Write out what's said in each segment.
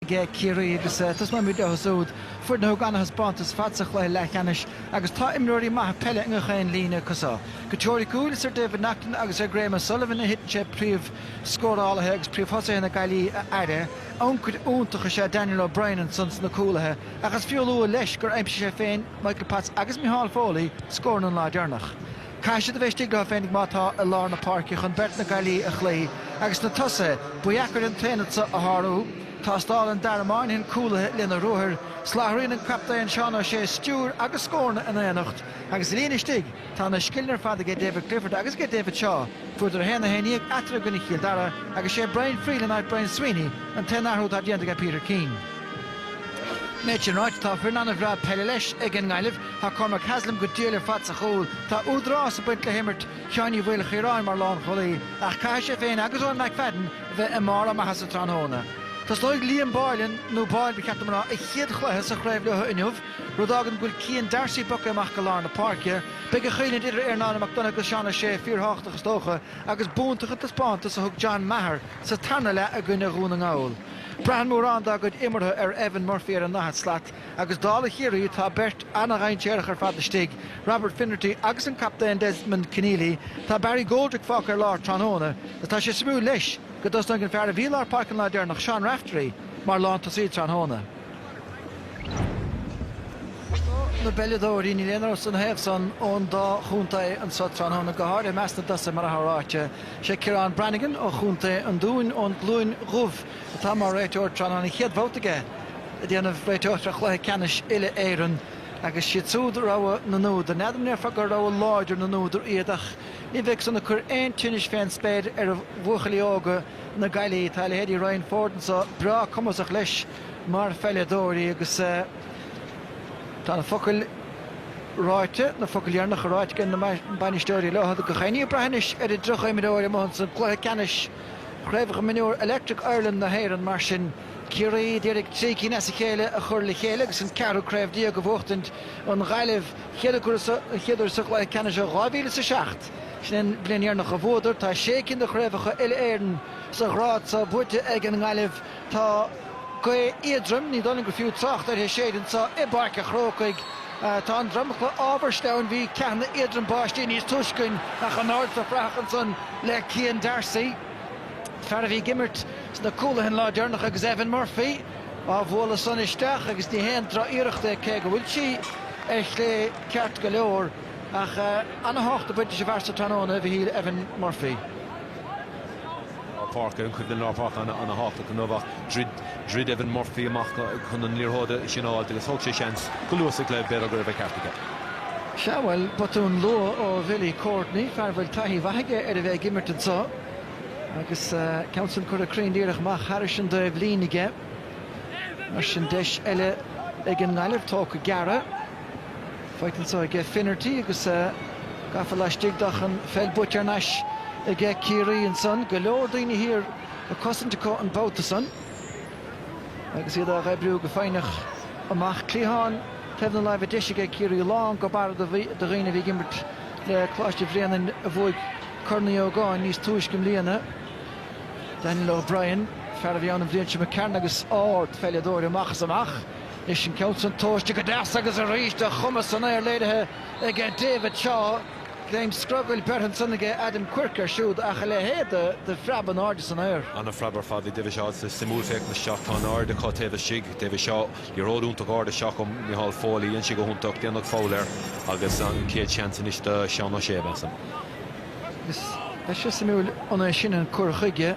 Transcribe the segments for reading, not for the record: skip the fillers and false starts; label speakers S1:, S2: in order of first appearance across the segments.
S1: Kerry agus tas má muide hasúd fu nó gan has bantas fatsach le lechanis agus tá imróí maith pelle nga chéin lína cosá. Go teorí cúil ar David Nachlan agus Graham Sullivan a hit sé príomh scórálathe agus príomh hosa na gailí aire ancuid úntacha sé Daniel O'Brien an sons na cúlathe agus fiolú leis gur aimse sé féin Michael Pats agus Micheál Foley scór an lá dearnach. Caiise a bheith stigla féinnig mátá a lá na parci chun bert na gailí a chlé agus na tusa buiachar an téanasa a thárú tá stáil an darmáin hin cúlathe lena ruthir sláthraíonn an captaíon Seán sé stúr agus scórna in éanacht agus líana stig tá na skillnar fada gé David Clifford agus gé David Shaw fuidir héna héanaíag atra gona chiil dara agus sé Brian Freeland át Brian Sweeney an tenarthú tá dianta Peter Keane. Méid ráid tá Fernando bhrá pelle leis ag an ngailimh tá Cormac Haslam go díolar fat a chóil tá údrás a buint le himmert cheanní bhfuil chiráin mar lán cholaí ach caiise féin agus ón McFadden bheith i mála a has a tránhóna. Tás loig Liam Boylan nó Boyle be cetamrá i chiad chluithe sa chréibh leo inniuh rudágan gúil cían Darcy buca amach go lár na parcia be go chuoine idir Arnána McDonagh go seanna sé fíorthachtas tócha agus búntacha taspáanta sa thug John Maher sa tarna le a gcuine rún an gáil. Brian Moran da good immerthe Evan Murphy an nahat slat agus dála hiú tá bert anna reintéirech fada stig Robert Finnerty agus an captain Desmond Keneally tá Barry Goldrick fácar lár Tránhóna tá sé smú leis go dus an fear a bhílar parkin lá dear nach Sean Raftery mar lán tá sí Tránhóna. Na belledóí ní léanaar san hefsan ón dá chúnta an sa Tránhóna go háir measta dasa mar a háráte sé Ciarán Brannigan ó chúnta an dún ón glúin rúh tá mar réiteir Tránhóna chéad bhótaige a déanamh réiteir a chluthe ceannis ile éireann agus siad súd ráha na núd a nedam near fagur ráha láidir na núidir iadach ní bheith sanna chur aon tunis féin spéid ar a bhuachalí óga na gaiilí tá le héadí Ryan Forden sa bra cumasach leis mar felledóirí agus tá na focail ráite na focailíarnach a ráite gan na bainisteoirí leo go chéine brehanis ar i droch éimiidóir món san chluthe ceannis chréibh miniúr Electric Ireland na héireann mar sin Kerry Derek Trící nesa chéile a chur le chéile agus an cearú craibh dia go bhchtint an ghaileh chéidir sa chhluthe ceannis a 2006 sin blianaarnach a bhóidir tá sécinn de chréibhacha ile éireann sa grád sa buite ag an ghaileh tá go iadrum ní donna go fiú tracht ar séidir sa i barca chrócaig tá an drumcha ábharstein bhí ceanna iadrum báistí níos tuiscin nach an áir sa frachan san le Cian Darcy fear a bhí gimmert na cúlaithin lá dearnach agus Evan Murphy á bhla san isteach agus ní héan tra iireachta cé go bhfuil si le ceart go leor ach anna hácht a buinte sé bhar sa Tránhóna bhí híl Evan Murphy.
S2: Parker an chuid an lápach anna hácht go nóbhach drid Evan Murphy amach chun an líorthóda sináil agus thug sé seans go luasa le beir a gur bheith ceartaige.
S1: Seáil batún lua ó Billy Courtney fear bhfuil taithí bhaige ar a bheith gimmert an sa agus ceansan chur a craindíireach mach Harrison de Bhlínige mar sin deis eile ag an ngailimh tóca gara feitan sa ag Finnerty agus gafa leistigdach an feilbútear neis ag Kerry an son go leor daoine hir a cosintá an bouta son agus iad a raibbrú go féinach amach clíháin tefna leibh deise ag Kerry lán go bar de riine bhí gimmert le chláiste bhréanaan a bhuaig Cornaí ó gáin níos túiscim líana Daniel O'Brien fear a bhí an bhliain sin cearn agus áirt felledóir amachchas amach is sin ceansan tóiste go deas agus a ríiste chumas san éir léirithe ag David Shaw Léim scrugil berhan san ag Adam Quirker siúd ach le héad de freab an áde san éir.
S2: Anna freabar fadí David Shaw sa simúl féic na seach tá áde cá taobh sig David Shaw i róúnta áde seach am Micheál Foley an si go húntaach déanach fólir agus an céad seansan is de Seán ó sé besam.
S1: Leis sé simúl anna sin an cuirchuige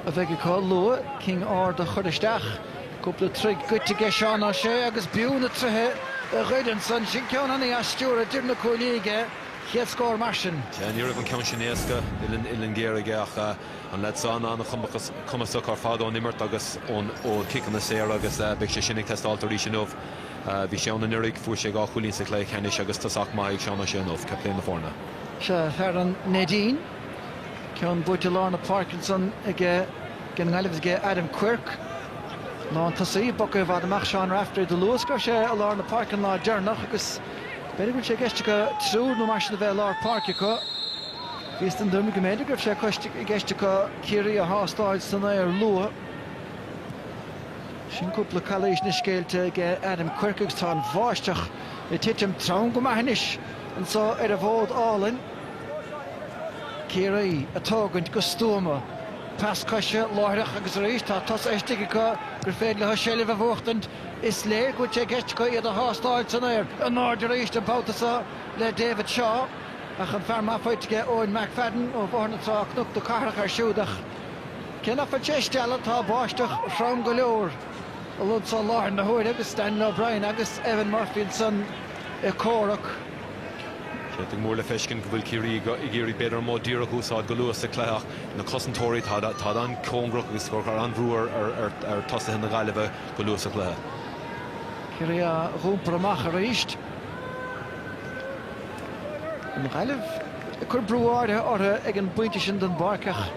S1: a bheith go lua King áir de chuiristeach cúpla trig goite ge Seán ó sé agus biúna truthe a chuidan san sin ceann anna astúr a dirna cúlíige Chiad scór mar sin.
S2: Níor an ceann sin éasca ilan géirige ach an lead san anna chumasach ar fád ón immert agus ón kickan na séir agus beag sé sinnig testáiltarí sin nómh. Bhí Seán an nurig fuair sé gá chuilín sa léigh cheannis agus tasach mai ag Seán ó sé nómh capléin na fórna.
S1: Se fear an Nadine ceann buite lána Parkinson ag gan ngailimh ag Adam Quirk lán tasaí boca bhd amach Seán Raftery de luas go sé a lána Parkin lá dearnach agus beidir bhfuil sé geiste go trúr nó mar sin bheith lár parcia go bhís an dúrma go méidir gur sé geiste go Kerry a hástáid san éir lua Sin cúpla cailís na scéilte ge Adam Quirke's tá bháisteach I titim trán go mainis an sá ar a bhód álainn. Kerry atágant go stúma. Pas cosise láireach agus rééis tá tas éistigh go gur féad le seileh a bhachtant is lé go te gist go iad a hástáil san air an náidir rééis an bátasa le David Shaw ach an fear máfáitige Owen McFadden ó bharnatá cnúcht do carach ar siúdach. Cinna fa teistela tá báisteach frám go leor. A lud sa láir na huair agus Stanley O'Brien agus Evan Murphy san I córach.
S2: Ag mór le feiscin go bhfuil Kerry I géirí beidir mó díra úsáid go luas sa cléach na cosantóirí tá an cóngrach agus scór an bhrúar ar tosa na gaiileh go luas sa cléach.
S1: Kerry a rúmpar amach a ríist. An gaiileh chur brúáide ortha ag an buinte sin den barcach.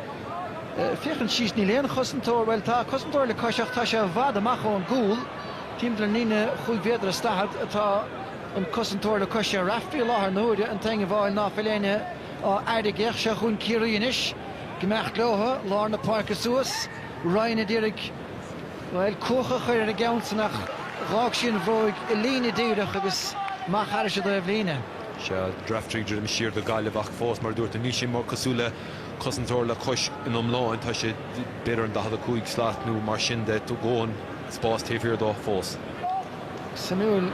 S1: Fiechan síos ní léana cosantóir bhfuil tá cosantóir le caiiseach tá sé bhfad amach ón gúil. Tíimtar níine chuig bhéidir a stahad atá an cosantóir le caiise raffií láthar nóide an teanga bháil ná filéine á airde ggéach se chun Kerry inis. Gemecht lotha, láir na páirce suas, Ryan a dírig bhfuil cócha chuir a gceansanach rág sin bhróig I lína díireach agus má chara se do a bhlíine.
S2: Se draftríidir am siar do gaiilehach fós mar dúirt a ní sin mar cosúla cosantóir le cois in omláin tá sé beidir an 15 sláatnú mar sin de tú ggóin spás taobhíor dó fós.
S1: Samuel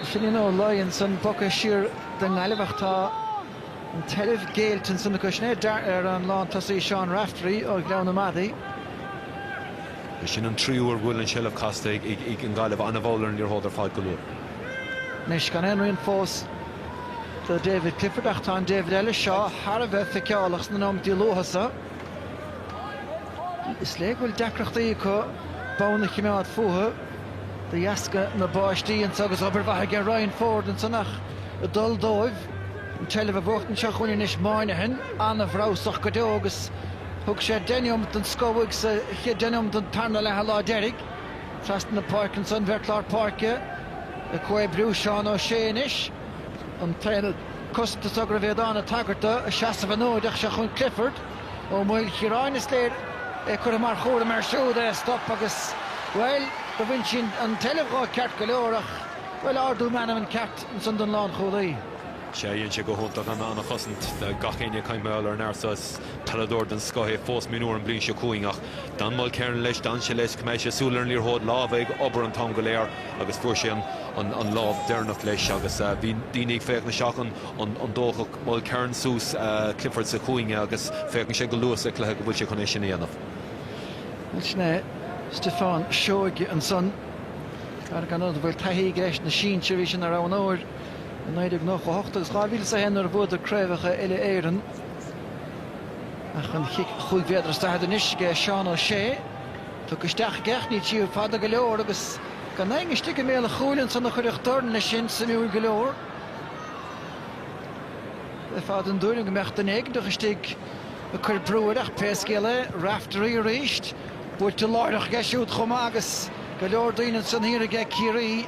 S1: Finn Lion san bocha siar den gaiilehach tá an taobh géaltain san na cosné ar an lán tosaí Sean Raftery ó gleanna Maddy.
S2: Sin an tríúar bhfuil an seileh casta ag an gaiileh anna bhólar an níor fáid go luair.
S1: Nes gan enrin fós the David Clifford ach tá David Ellis seo har a bheith feiceálachs na nám dílóhasa. Is le bhfuil decrachtaí go bána chimeád fuha the Yaska na báistí an agus oberbathe ge Ryan Ford an sanach a dul dóibh an teileh a bhachtan seo chuine is máinehin anna bhrásach go deo agus thug sé dénium den scóigh sa ché dénium den tarna le halá derig trastan na páirc an san bheirtláir páirce a chué brú Seán ó séanis an treil costa sagra bhéad anna tagarta a seasa bh nóideach se chun Clifford ó mhuiil chiráin is léir chur mar chóra mar siúda stop agus well go bhain sin an teilehá ceart go leorach well ardú manam an ceart an san don lán chodaí.
S2: sé dhéann sé go thóntaach anna chosint gachéine caiimmeáil ar nearsas talador den scothaí fós minúr an blin se cuaingach dan mal cearn leis dan se leis cumé sé súlar an líorthód lábhaig obair an tam go léir agus fuair sé an láb dearnach leis agus bhí daoine féach na seachan an dócha mal cearn sús Clifford sa cuainge agus féach sé go luas a chluthe go bhfuil sé chun é sin éanamh.
S1: Sné Stefan Seoige an son ar gan bhfuil taithí gréis na sín se bhí sin ar an óir an éidir nach go hochttas gáhíle sa hen ar bhd a créimhacha eile éireann ach an chuig bhéidir staid an isige Seán ó sé tu go isteach gceach ní tíú fada go leor agus gan éige stige méle chúlann san na chuireach dorn na sin samú go leor fad an dúring mecht an éig do stig a chur brúireach pescéile Raftery ríist búirt de láireach geisiút chum agus go leor daoine san hir a ge Kerry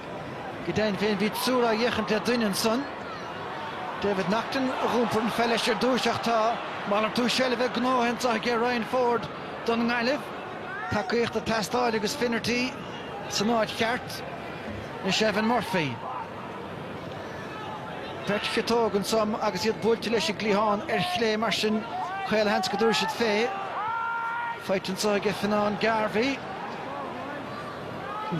S1: Gedein féin bhí tsúra dhéchant a duine san. David Nacton a rúmpar an fellis ar dúiseach tá mar an tú seileh gnóhaint a ge Ryan Ford don gaiileh. Tá cuocht a testáil agus Finnerty san áid ceart is Evan Murphy. Pert chetógan sam agus iad búilte leis i glíháin ar chlé mar sin chuil hens go dúisead fé. Feitin sa ge Finan Garvey.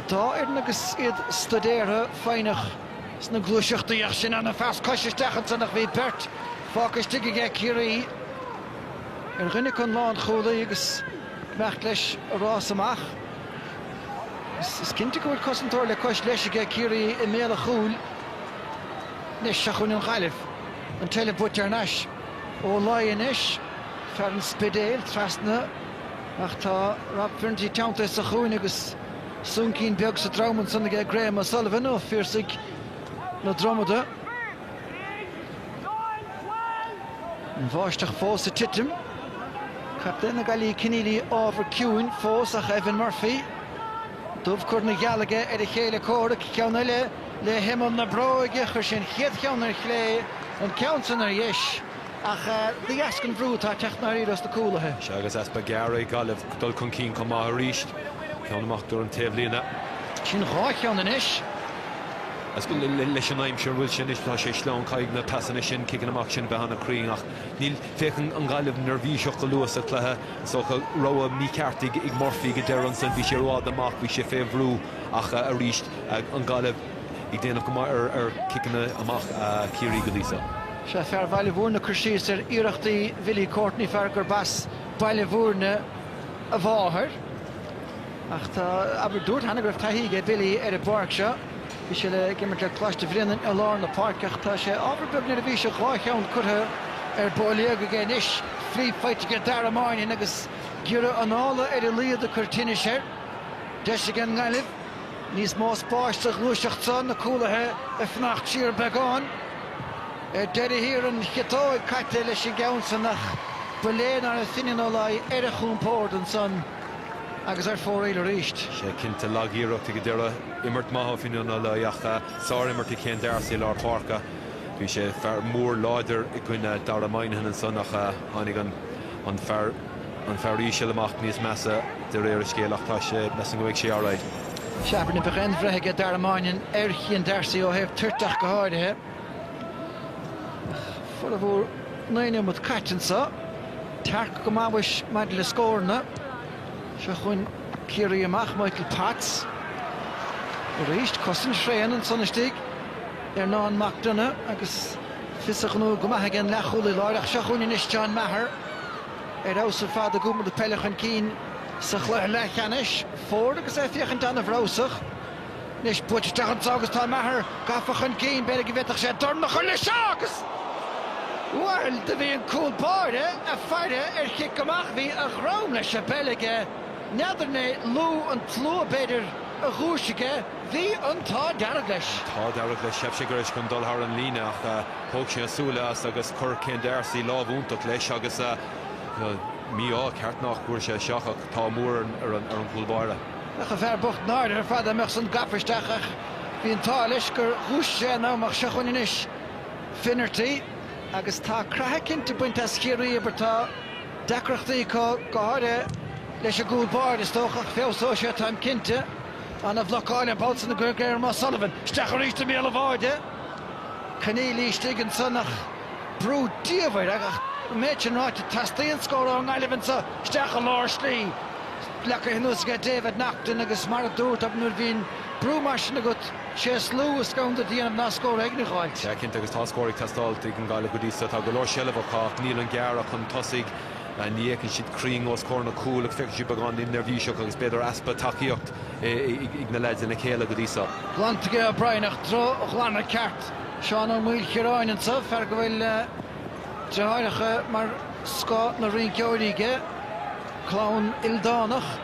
S1: Da agus iad studéire feinach sna glúiseachtaíach sin anna fast caiisistechan sanach bhí bert fácastige ge Kerry ar rinne chun lán chodaí agus mecht leis rás amach. Is cinnte go bhfuil cosantóir le cois leis ge Kerry I méle chúl nes se chun an ghaileh an teile buit ar neis ó Lion is fear an spidéil trasna ach tá rap Finnerty teanta sa chuin agus Sunkín beag sa trauman sanna ge Graham O'Sullivan ó fírsig na dromada. An bháisteach fós a titim. Captain na galí cinílí ábhar ciúin fós ach Evan Murphy. Dubh chur na gealaige ar a chéile córaach ceanna le himam na bróige chur sin chéad ceann ar chlé an ceansan ar dhéis. Ach the ascan brú tá teach na íras na cúlathe.
S2: Se agus as ba Gary galibh dul chun cín com á ríist. ceannach dú an taobhlína.
S1: Sin ráceann in isis.
S2: As go leis an aimim seir bhfuil sin is tá sé slán caiig na tasanna sin cigan amach sin behanna críach. Níl féchan an gaiileh nervhíiseach go luas a cluthe so go roa mí ceartig ag morfií go dean san bhí sé rád amach bhí sé féhrú ach a ríist an gaiileh ag déanamh go ar cicanna amach Kerry go lísa.
S1: Se fear bhaile bhúrna chusíos ar iirechtaí Willie Courtney fear gur bas baile bhúrna a bháthir. Ach tá aber dúirt hena gribh taithíige Willie ar a barc seo. Bhí sé le gimmert le cláiste bhrianan a lár na parcach tá sé ábarbeg na bhí sé rácheann chutha ar bólia go gé isis frí feite dar amáin agus gura anála ar a líad a curtíine sér. Deis gan ngailib níos más páiste glúiseach san na cúlathe a fnacht tír beagán. Deire hir an chitóid caite leis sé gaansa nach beléan ar a finin olai ar a chúmpór an san agus ar fóréile ríist.
S2: Sé cinnta lagíireachta go deire immert maithe finin olai ach sár immert i cén dearsaí lár parca. Bhí sé fear mór láidir i gcuine dar amainhan an san nach tháinig an fearí se amach níos measa de réir scéalach tá sé mes an goigh sé áráid.
S1: Seapan na bheitchan bhreithe dar amainin airchíon dearsaí ó hebh tuirteach go háirithe. Full of bhór 9 with Catchinsa. Tark go mábhais maid le scórna. Se chuin Kerry amach Michael Pats. Ríist cosan sréan an sonnaistigh ar ná an Macdonna agus fisachnú go maithe gan lechúla láireach se chuin inis John Maher. Ar ása fada gúma de pellechan cín sa chluir lechanis fór agus é fiochan dan a bhrásach. Nis buiteach an agus tá Maher gafachan cín beidir go bheitach sé dornach chu leis agus. Wel, dy fi yn cwl boed a ffaire chic gymach fi a chrawn leis a belige. Nadr ne lw yn tlw beidir a chwysige fi yn ta darag leis.
S2: Tá darag leis sef sé gyrris gan dul har an lína ach hóg sé súla agus cur cén dearsaí lábhúntaach leis agus mí á ceart nach cuair sé seachach tá mór ar an cúlbáire.
S1: Ach a fer bucht náir ar fad amach san gafirsteach fi yn ta leis gur chwys sé námach se chun inis finnerty. Agus tá crathe cinnte buinte Kerry aber tá decrachtaí go háire leis a gúil báir is tóchach féosó sé táim cinnte an a bhlocáil an báilsan na Gurgéir má Sullivan steach a ríiste mí a bháide Caní lístig an sannach brú díomhaid ach méid an ráite tastaíon scór an gáilibhan sa steach a lár slí lecha hinúsige David Nachton agus mar a dúirt ab nuair bhín brú mar sin agat sé slú is ganda díanamh ná scór ag na gáil.
S2: Sé cinnte agus tá scóraigh testáilt ag an gáile go dísa tá go leir seilehachach níl an gearach chun tosaigh níéann siad crín os cór na cúla feic si beagán in nervhíiseach agus beidir aspa takeíocht ag na leid in na chéile go dísa.
S1: Plantaige a Brianach dro a chlána ceart seán an múil chiráin an sa fer go bhfuil deáirecha mar scá na rion ceoríige clán Ildánach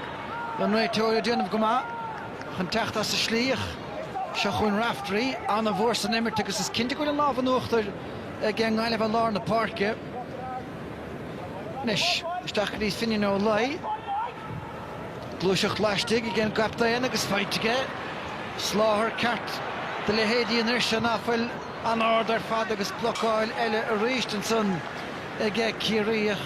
S1: an réiteoir déanamh go má chun techt as sa slíoch se chuin raftarí an a bhór san imirt agus is cinnte go an lábhan uachtar gan gáileh a lár na parce. Nis, isteach go dtí finin ó lai glúiseach leistigh i gcén gaptaíon agus feitiige sláthar ceart de le héadaíon ir se náfuil an ardar fad agus blocáil eile a ríist an san ag Kerryach.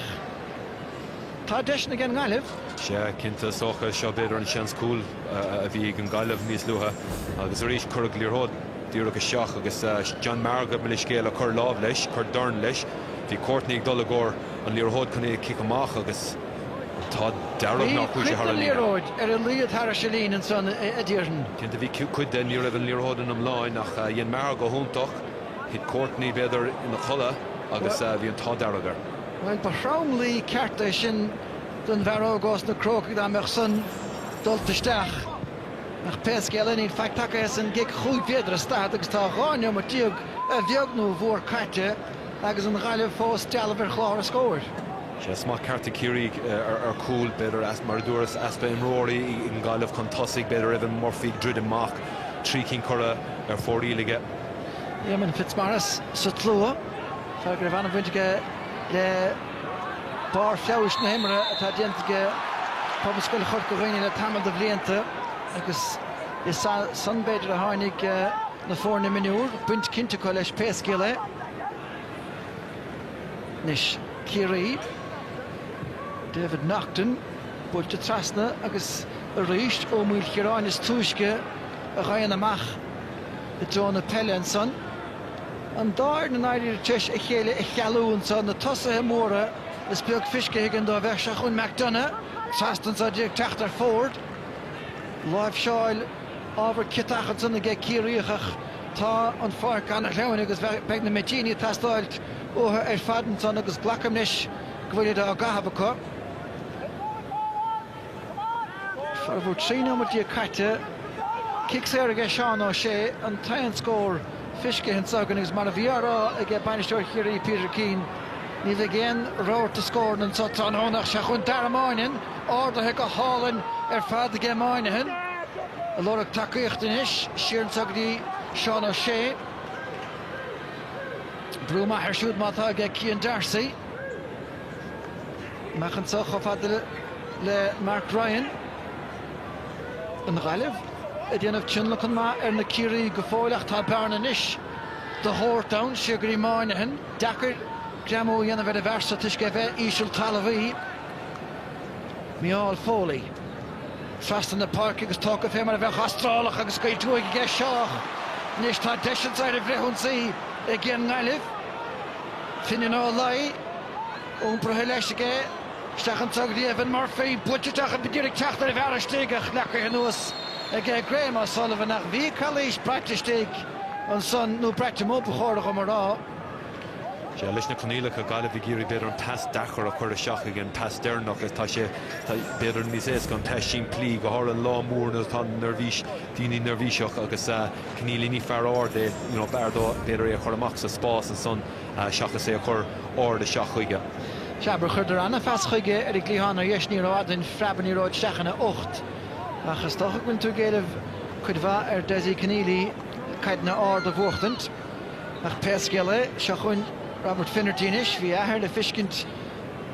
S1: Tá deisna gan gáileh?
S2: Sé cinnta socha seo beidir an seans cúil a bhí an gáileh níos luha agus a ríist chuig líorthód dúra go seach agus John Maher go mé scéal a chur láb leis, chur dorn leis. Bhí Courtney ag dul agóir an líorthód chun é kick amach agus tá dearg nach chuise har an
S1: líorthód ar an líad thar se lín an san a ddíirn.
S2: Cinnta bhí cuid den ní raibh an líorthód an amláin nach dhéon Maher go húntaach hit Courtney beidir ina chola agus bhí an tá deargar.
S1: Well, ba rhawn lí cearta sin den bhar gos na crocaigh dá meach san dultaisteach ach pescéile ní feicteacha is an gig chuig féidir a stad agus tá gáine mar tíog a bheagnú bhór caite agus an gáileh fós dealabhar chláir a scóir.
S2: Sé smá carta Kerry ar cúil beidir as mar dúras aspa imróirí an gáileh chun tosaigh beidir ibn morfií drúd amach trí cinn chora ar fórílige.
S1: Éman Fitzmaris sa tlua fer gur bhana bhaintige le bar fiabhais na himre atá déantaige pobscoil chur go réine le tamil de bblianta agus is san beidir a tháinig na fórna miniúr buint cinnte go leis péascéile. Nis Kerry David Nachton builte trasna agus a ríist ó múil Chiaráin is túisce a ghain amach i John Pelle an son. An dáir na náidir teis a chéile a chealún son na tosa móra is beag fisce higann dá bheith seachún McDonough, trastan sa dig teachtar Ford. Live Shail ábhar kitachad son a ge círíochach tá an far gan a leabhain agus beag na Medini tastáilt óthe fadan son agus glacamnis go bhfuil a gahabh Farfú trí nómatí a caite, kicks aige Seán ó sé an tain scór fisce hin sagan agus mar a bhíará ag bainisteoir Kerry Peter Keane. Ní bheith géan ráir to scór an sotán ónach se chun daramáinin, ádathe go hálan fad a gémáinihin. A lorach takeíocht inis, siarn sagadí Seán ó sé. Brúma ar siúd mátá ag Cian Darcy. Mechan soch á fad le Mark Ryan. An Galibh, a dhéanamh tinlachan má na Kerry go fóileach tá bearna inis. The Hortown, Sugarí Máinahan, Dakar, Gramó dhéanamh a versa tuisce bheith ísisiil talamhaí. Miall Foley. Trastan na park agus tóca fé mar a bheith chastrálach agus go túig ige seach. Nis tá deisian sair a bhreithúnsaí ag Gin Galibh. Finnin á lai, úmprathe leis aige. Stachan tagdi Evan Murphy, butchach a bedirig tachter of Arastigach, lekker genoos. Ag Graham O'Sullivan nach wie kallish praktistig. On son no praktim op gehoord om er
S2: sé leis na conílacha Galibh géirí beidir an tas dachar a chuir a seach igen tas dearnach is tá sé beidir níos éas gan tas sin plí go háir an lá mór na tá nervís daoine nervíseach agus cnílí ní fear áde beirdó beidir é chuir amach sa spás an son seachas é a chur áir de seach chuige.
S1: Seabar chuidir anna fas chuige ar glíhanna dhéisní rád in freabaní rád seachana 8. Achas toch gon tú géileh chud bha Desi Keneally caidna áard a bhuachtant. Ach pesgeile se chun Robert Finnertínis, bhí ahar le fiscint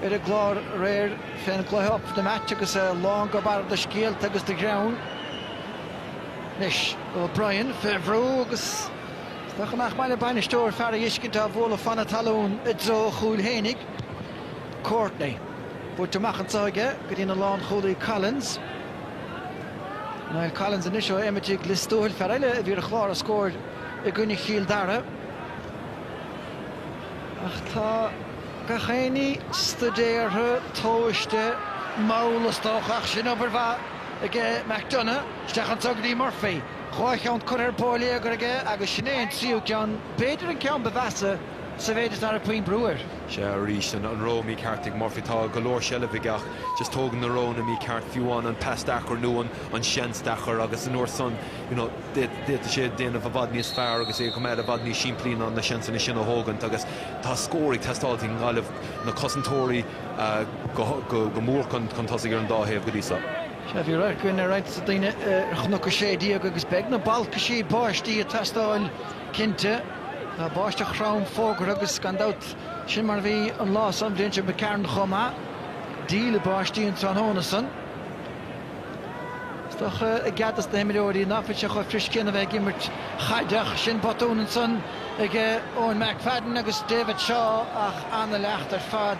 S1: ar a glár réir féin glóthop na match agus a lán go bar de scéalt agus de ground. Nis O'Brien, Fevrú agus Stachan nach meine bainisteoir fear iscint a bhóla fanna talún i dro chúil hénig. Courtney, búir teachchan sáige go dtíana lán chúlaí Collins. Niall Collins in isio imitig listóil fear eile a bhí a chlár a scóir i gcuine chial dara. Ach tá gachéine studéirthe tóiste málastóach sin obair bha ag McDonough, Stachan Tugdí Murphy. Chóich an chuir pólaí agur aige agus sinnéon tríú ceann beidir an ceann bevasa sa bhéidir ar a puin breúir.
S2: Se rís an ró mí cartig Murphy tá golóir seile bhigach just tógan na ró na mí cart fiúán an pes dachar nuan an seans dachar agus an uair son déta sé déanamh a bhad níos fearr agus é go méid a bhad níos simplín an na seansanna sin a hógant agus tá scóraigh testáiltí an Galibh na cosantóirí go mór chun tosaigh ar an dáhéamh go dtí
S1: Se bhí réir gine réit sa daine chnocha sé díag agus beag na balca sí báistí a testáil cinnte. Na báisteach rám fógur agus gandát sin mar bhí an lá san bhíonn be cearn chomá. Díle báistí an Tránónasan. Stoch a gadas na himimeóirí náfid se chu friscin a bheith gimmert chaideach sin botúnan san ag Owen McFadden agus David Shaw ach anna lecht ar fad.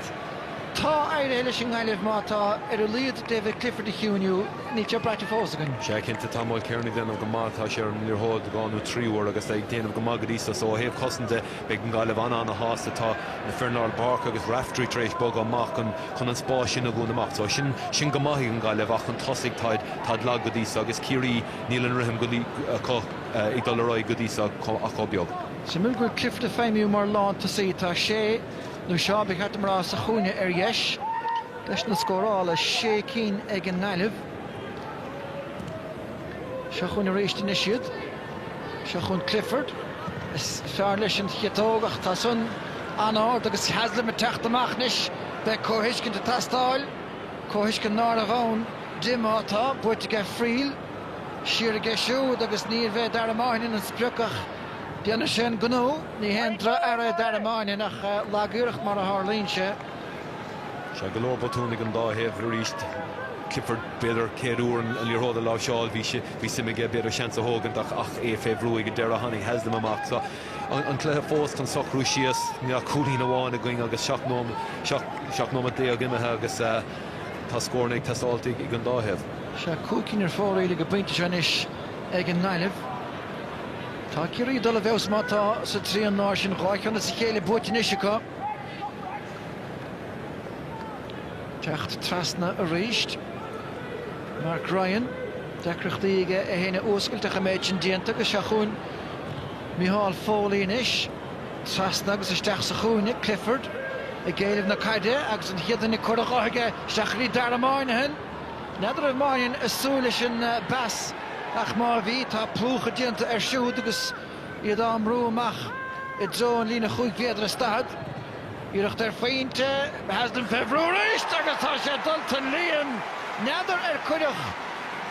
S1: Tá éile sin Galibh mátá ar a líad David Clifford a hiúniu ní te brati fósagan.
S2: Se cinnta támáil Kearney déanamh go mátá sé an líorthóid gáinú tríúir agus ag déanamh go magadísa so héobh cosanta beag an Galibh anna hásta tá na Fernald Park agus Raftery trééis bog amach chun an spás sin a gún amach. So sin go maithí an Galibh ach an tosaigh táid lag godísa agus Kerry níl an rithim ag dul roiid godísa a chobeog.
S1: Sa milgur Clifford a féimiú mar lán tá sí tá sé nó seo be cheart mar sa chúine ar dheis. Leis na scórála sé cín ag an Galibh. Se chun a réiste na siad. Se chun Clifford. Is fear leis an chetógach tá sun anáir agus heasla me techt amach nis be cóhiiscin a tastáil. Cóhiiscin ná a bhán dimátá buirte ge fríl. Siar a ge siúd agus níor bheith dar amáin in an sprucach. Diana sin gnó, ní hendra ar dar amáin nach lágúireach mar a Harlínse.
S2: Se golóir botúnig an dáhéamh ríist Clifford beidir céadúr an líorthóda lá seáil bhí simige beidir seansa hógant ach é féhrúig go deir a hanig heaslam amach. So an cléthe fós tan socrú síos ní cúlín amháin a going agus seach nóma dé a gimethe agus tá scórnaigh testáiltaigh ag an dáhéamh.
S1: Se cúcinn ar fóréile go bainte seis ag an Naileh. Tá Kerry dul a bheiths mátá sa trí an náir sin gháithna sa chéile buitin isicha. Techt trasna a ríist. Mark Ryan, decrachtaí ige a héine óscailte a méid sin dianta agus se chuin Micheál Foley inis. Trasna agus isteach sa chuine Clifford. I géileh na caide agus an chiadan i cuairgáthaige seachrí dar amáinethen. Neidir a máin is súla sin bas ach má bhí tá plúcha dianta ar siúd agus iad amrú amach I dro an lína chuig féidir a stad. Iirecht ar féinte has den februaris agus tá sé dulta líon. Neidir ar cuireach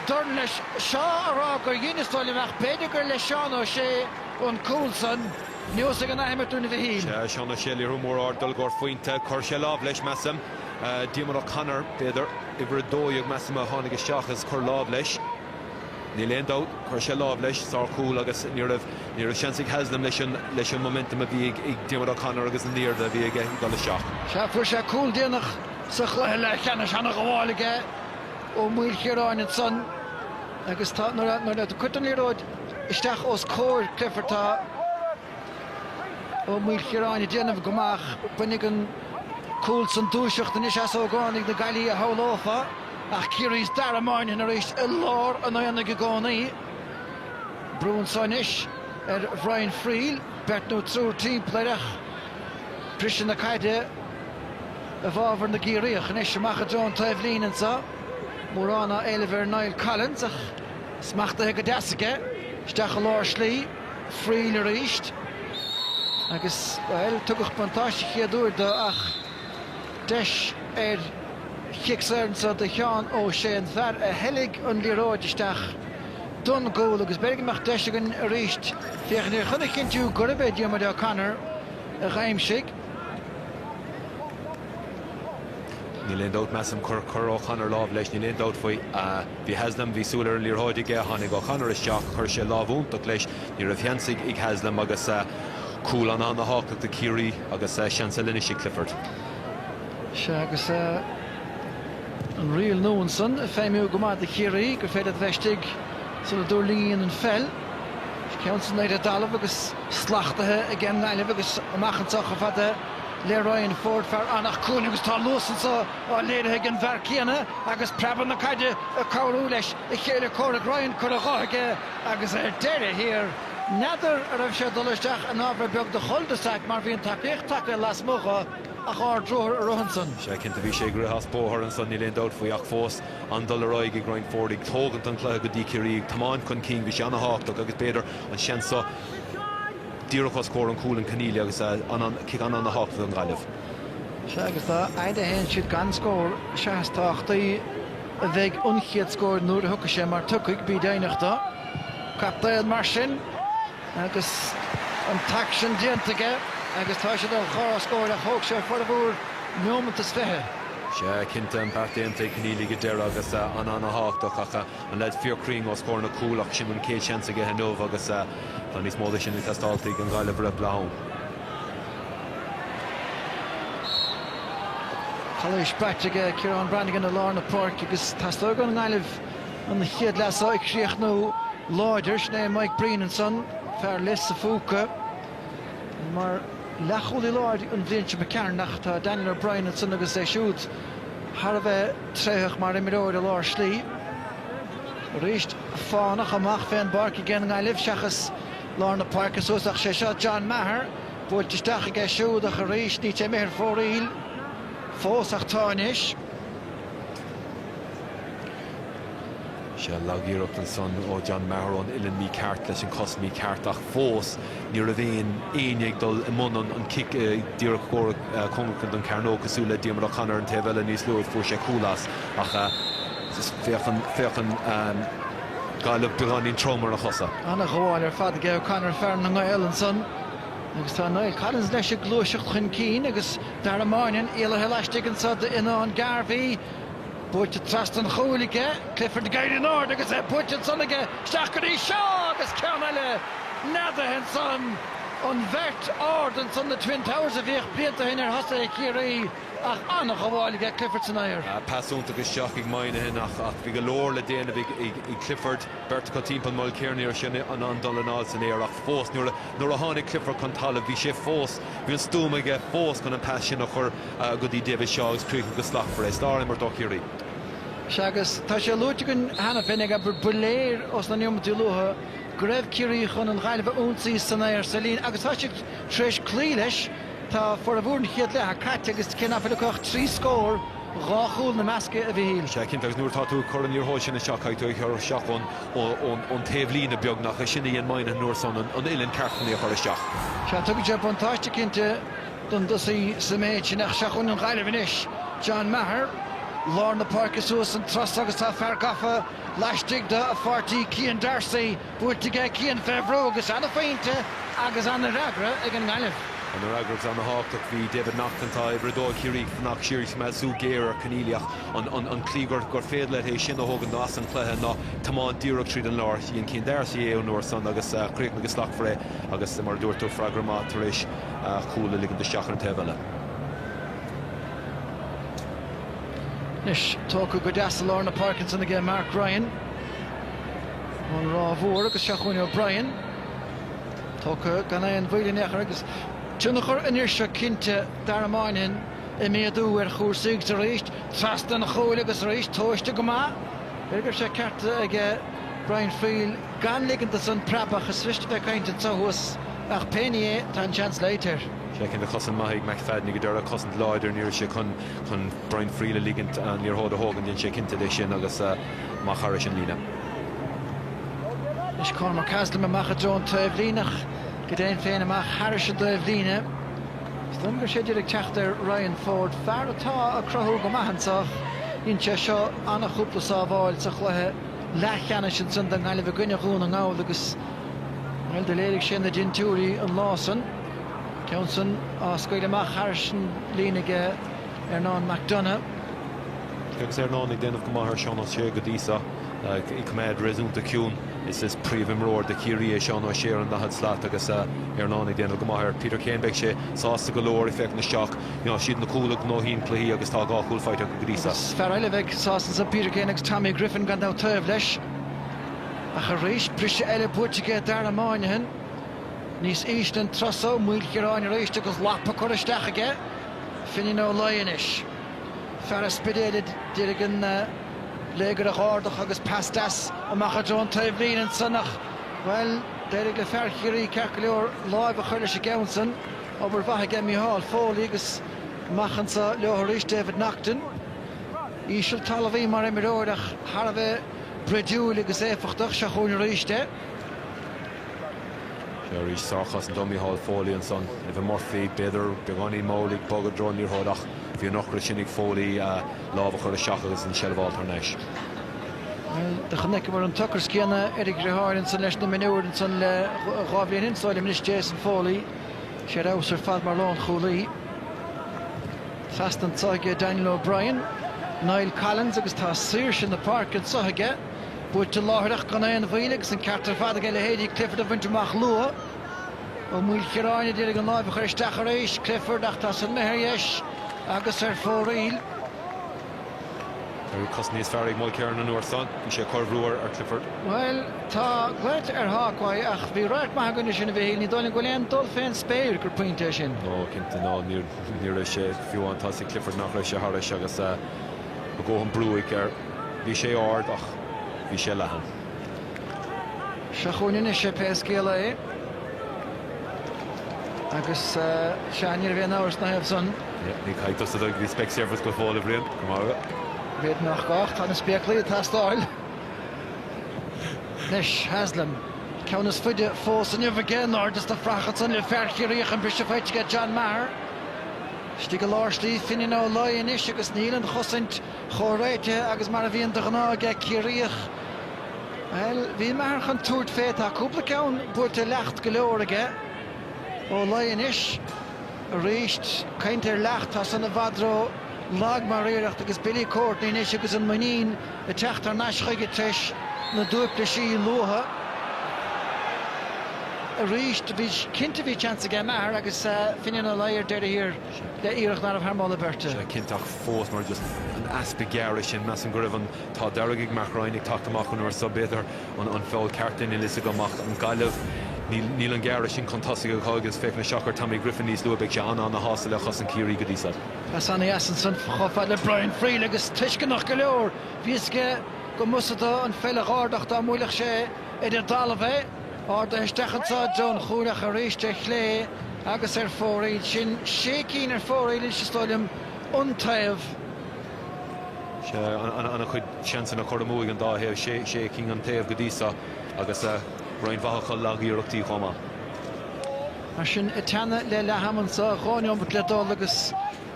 S1: dorn leis seo ará gur dhéanastáil amach beidir gur leis seán ó sé ón Coulson. Níos ag an aimimeúna bhí híl.
S2: Seán ó sé líú mór ardal gur faointe chuir sé láb leis measam. Díomar ó Conor beidir I bhar dóigh measam a tháinig isteachas chur láb leis. Ní léon dó chuir sé láb leis sár cúil agus ní raibh seansaigh heaslam leis an momentum a bhí ag Díomar ó Conor agus an níor a bhí ag go le seach.
S1: Se fuair sé cúil déanach sa chluithe le cheanna seanna go bhálaige ó múil chiaráin an son agus tá nuair a cuitan líróid isteach os cóir Clifford tá ó múil chiaráin I déanamh gomach bunig an cúil san dúiseach den is as ó gáinnig na gailí a hálófa ach Kerry's dar amáin in a rééis I lár an áanna go gánaí. Brún Soinis Brian Friel bert nó trúr tímpleireach Christian na caide a bhábhar na gíríoch an is semach a John Taibhlín an sa Móránna Eiliver Niall Collins ach smachtathe go deasaige isteach a lár slí Friel a ríist agus tugach pantáiste chéadúir do ach deis chiicsairnsa de cheán ó sé an fear a heilig an líróid isteach don gól agus bergimach deisigan a ríist féchan ar chuna cinú guribé Díomar ó Conor a ghaimsigh.
S2: Ní léon dót measam chur ó Conor láb leis ní léon dót faoi bhí heaslam bhí súlar an líortháidige tháinig ó Conor isteach chuir sé lábhúntaach leis ní raibh heansaigh ag heaslam agus cúil an na háach de Kerry agus seansa lenne sí Clifford.
S1: Se agus an riil nóan san a féimú go maith de Kerry gur féad bheistigh san dúr líon an fel. Ceann san éidir dalamh agus slachtathe a gceann Naileh agus amachchanach a fada le Ryan Ford fear annach cún agus tá luasansa á léirithe an bhar céanna agus preban na caide a cabhrú leis I chéile córaigh Ryan chur a gáthaige agus ar deire hir. Neidir a raibh sé dul isteach an ábhar beag de chuldasteach mar bhíon takeíocht take las mocha a chár droir a Rohanson.
S2: Se cinnta bhí sé gruthas bóthar an san ní léon dót faoi ach fós an dul aráig ag Ryan Ford ag tógant an chluthe go dtí Kerry tamáin chun cín bhí sé anna háach agus beidir an seansa díreachas cór an cúil an caníile agus cic an háach an Gaileh.
S1: Se agus tá aide héin siad gan scór seaachtaí a bheith unchiad scór nuair a thuca sé mar tucaigh bí déanaachta. Captaíon mar sin agus an tac sin diantaige agus tá sé dul chá scóir a thóg sé for a bhúr nómantas fithe.
S2: Se cinnta an bartaíonnta caníla go deire agus an háachach an leid fiorcring ó scór na cúlach sin an cé seansaige henómh agus tá níos móda sin I testáiltaigh an Gaileh rib leán.
S1: Chaléis Patrick Kieran Brannigan a Lárna Park agus tastóg an Gaileh an na chiad leasa ag críoch nó láidir sné Mike Breen an son fear lis a fúca mar lechúil I láid an bhlionnte me cearnach tá Daniel O'Brien an son agus é siúd har a bheith tréthach mar imiróir a lár slí. Ríist fánach amach féin barc I gceann Gaileh seachas Lárna Park is úsach sé seo John Maher búilt isteach ag é siúdach a ríist ní sé méthir fóríl fós ach táinis.
S2: Se lagíireacht an son ó John Maher an ilan mí ceart leis an cos mí ceartach fós ní a bhíon aoineag dul imón an cic díreach córa congacant an Carnó cosúla Díomar ó Conor an taobhile níos luúid fuair sé cúlas ach féchan Gaileh beáín tromar a chosa.
S1: Anna gháil ar fad go Conor fearn na Gael an son agus tá Niall Collins leis a glúiseach chun cín agus dar amáinin éilethe leistigh an sad inán Garvey búilte trast an chúige Clifford gaiid in ord agus búilte an sonige steachgarí seo agus ceann eile nada hen son an bheirt ord an son na Twin Towers a bhíoh blianta hin ar hosa Kerry ach annach bháil get Clifford san air.
S2: Pasúnta go seach ag maine hin ach bhí go leor le déanamh ag Clifford Bert go timppla mal Kearney ar sin an dolanál san éar ach fós nuair a tháinig Clifford chun talamh bhí sé fós bhí an stúmaige fós chun an pas sin chur go dtí David Shaw agus críocha go slach for é stáir mar dó Kerry.
S1: Seagus tá sé lútegann hena finnig a buléir os na niomtí lutha go raibh Kerry chun an ghailbh únsaí san air sa lín agus tá sé treis clí leis tá for a bhúrn chiad le a caite agus cinna filicoch 3 scór ráchúil na measca a bhí híl.
S2: Sé cinnta agus nuair táú chuir an níorthóil sin na seachaid tú ar seachón ón taobhlína beagnach a sinna dhéon maine nuair san an uileann ceartfaí a chuir isteach.
S1: Se tugadh sé bontáiste cinnte don dosaí sa méid sin nach seachún an ghailbh inis John Maher Lorna Park suas an tras agus tá fear gafa leistigh de a fartí Cian Darcy buirtige Cian Febro agus anna féinte agus anna ragra ag an ghailbh.
S2: An ragrabs an na háach bhí David Nachtantá bredó Kerry nach siúris me sú géir caníliach an clígur gur féad le é sin ógan nás an chluthe ná tamán díreach tríd an láir íon Cian Darcy é nuair san agus críoch agus slach fré agus mar dúirtú fragramá tar éis chúla ligan de seachar an taobhile.
S1: Nis tóca go deasa Lorna Parkinson again Mark Ryan an rá bhór agus seachúine O'Brien tóca gan é an bhíle nechar agus Tunnachar in iirse cinnte dar amáinin I méadú ar chósaigh a réist trasta na chóil agus réist tóiste go má Bergur sé certa ag Brian Friel gan liganta san prabach a svichte bheith cainte táhús ach péine é tá an chance léitir.
S2: Sé cin de chosan maithigh McFadden go dúir a chosan láidir níor sé chun Brian Friel a ligant níor hóda hógan dín sé cinnta é sin agus má chara sin lína.
S1: Is Cormac Haslam a macha John taobhlínach go déon féin amach Harris a taobhlíne. Stumgur sé dúirig teachtar Ryan Ford fear atá a crothú go maithansach inse seo anna chúpla sábháil sa chluthe leithcheanna sin san den ghailbh gcuineachún an gáil agus bhfuil de léirigh sin na dintúirí an lásan. Ceansan scoil amach Harris línaige ar ná McDonough.
S2: Agus ar ná ag déanamh go maithir seán sé go dísa I cumad réúnta ciún is príomh imróir de Kerry é seán ó séar an nahad slaat agus ar ná ag déanamh go maithir Peter Kane beidh sé sásta go leor I feic na seach siad na cúla nó hín cluí agus tá gáchúil fáite go dísa.
S1: Fear eile bheith sásta sa Peter Kane agus Tommy Griffin gan dá taobh leis ach a rééis brise eile buirteige dar amáinehan níos éist an trasó múil cheráin réiste agus lapa chuir isteach aige finine ó laianis. Fear a spidéad dirigan légar a gáardach agus pastas amach John taobhlín an sanach well déirigh le fear chiaí ceach leor láimh a chuir leis geansan aber bhaithe gemí hall fólaí agus machchansa leothar David Naughton ísisiil tal a bhí mar imiróireach Har a bheith breidúil agus éfachtach se chuún réiste.
S2: Sé sáchas an domí hall fólaí an san I bheith morfií beidir beganí mólaigh bogad drón níorthódach bhí nachra sinnig fólaí lábha chuir a seach agus an seilbháil tarnéis.
S1: De chuneice mar an tuchar céanna Eric Reháin san leis na minúir an san le ghábhlíonn insáil im Jason Foley sé rás ar fad mar lán cholaí. Fast an táige Daniel O'Brien, Niall Collins agus tá sír sin na park an sothige buit de láthirach gan éon bhíle agus an ceartar fad a le héadí Clifford a bhaintach lua ó múil cheráine dtíir an láimh chuir isteach a rééis Clifford ach tá san metheiris agus ar fóraíl.
S2: Cos níos fearraigh má cearn an nuair san, bhí sé corbrúir ar Clifford.
S1: Well, tá gleirt ar hácáid ach bhí ráit maithagaine sin a bhí ní dóilin go leon dul féin spéir gur pointe sin.
S2: No, cinnta ná níor sé fiúán tá sí Clifford nach raibh sé thairis agus go an brúigh ar bhí sé ard ach bhí sé lehan.
S1: Seachúin is sé péascéala é agus seaníar bhí áhars na hebh san.
S2: Ní caiitas a bhí spec service go fáil a bhrion go mága.
S1: Bhíad nach gach tá na spéaclaí tá stáil. Leis Haslam ceannas fuide fós an nimh gin ardus na frachat san le fearchiaíoch an brise féitige John Maher. Stí go láirslí finin ó laianis agus níl an chosaint choréite agus mar a bhíon de gná ag ciaríoch. Well, bhí mar chun túirt féit a cúpla ceann buirte lecht go leorige ó laianis a réist caint ar lecht tá san na bhadró lag mar éireacht agus Billy Courtney níos agus an manín a teachtar náischaige treis na dúpla sí lutha. a ríist bhí cinnte bhí chance again mar agus finin a léir deir hir le íireach nar Harmála Berta.
S2: Cinnteach fós mar just an aspa geara sin meas an guribh an tá deirigh mar roiinnig taachtamach an sa beidir an fáil ceartain i lisa gomach an gaiileh níl an geara sin contasí go chugus féic na seachar Tommy Griffin níos luabh se an na hása le chus an Kerry go dísa.
S1: As anna Asson chofa le Brian Freely agus tuiscinach go leor bhíosce go musata an féile gáardach dá múlach sé idir dal bheith áda istechantá John chúrach a réiste chlé agus fóraid sin sécín fóraid is stáilm untaimh.
S2: Se anna chuid seansan a chordamúig an dáhéh sé cín an taobh go dísa agus roiin bhacha lagíireachtaí chomá.
S1: Mar sin i teanna le lehammansa gáineom le dul agus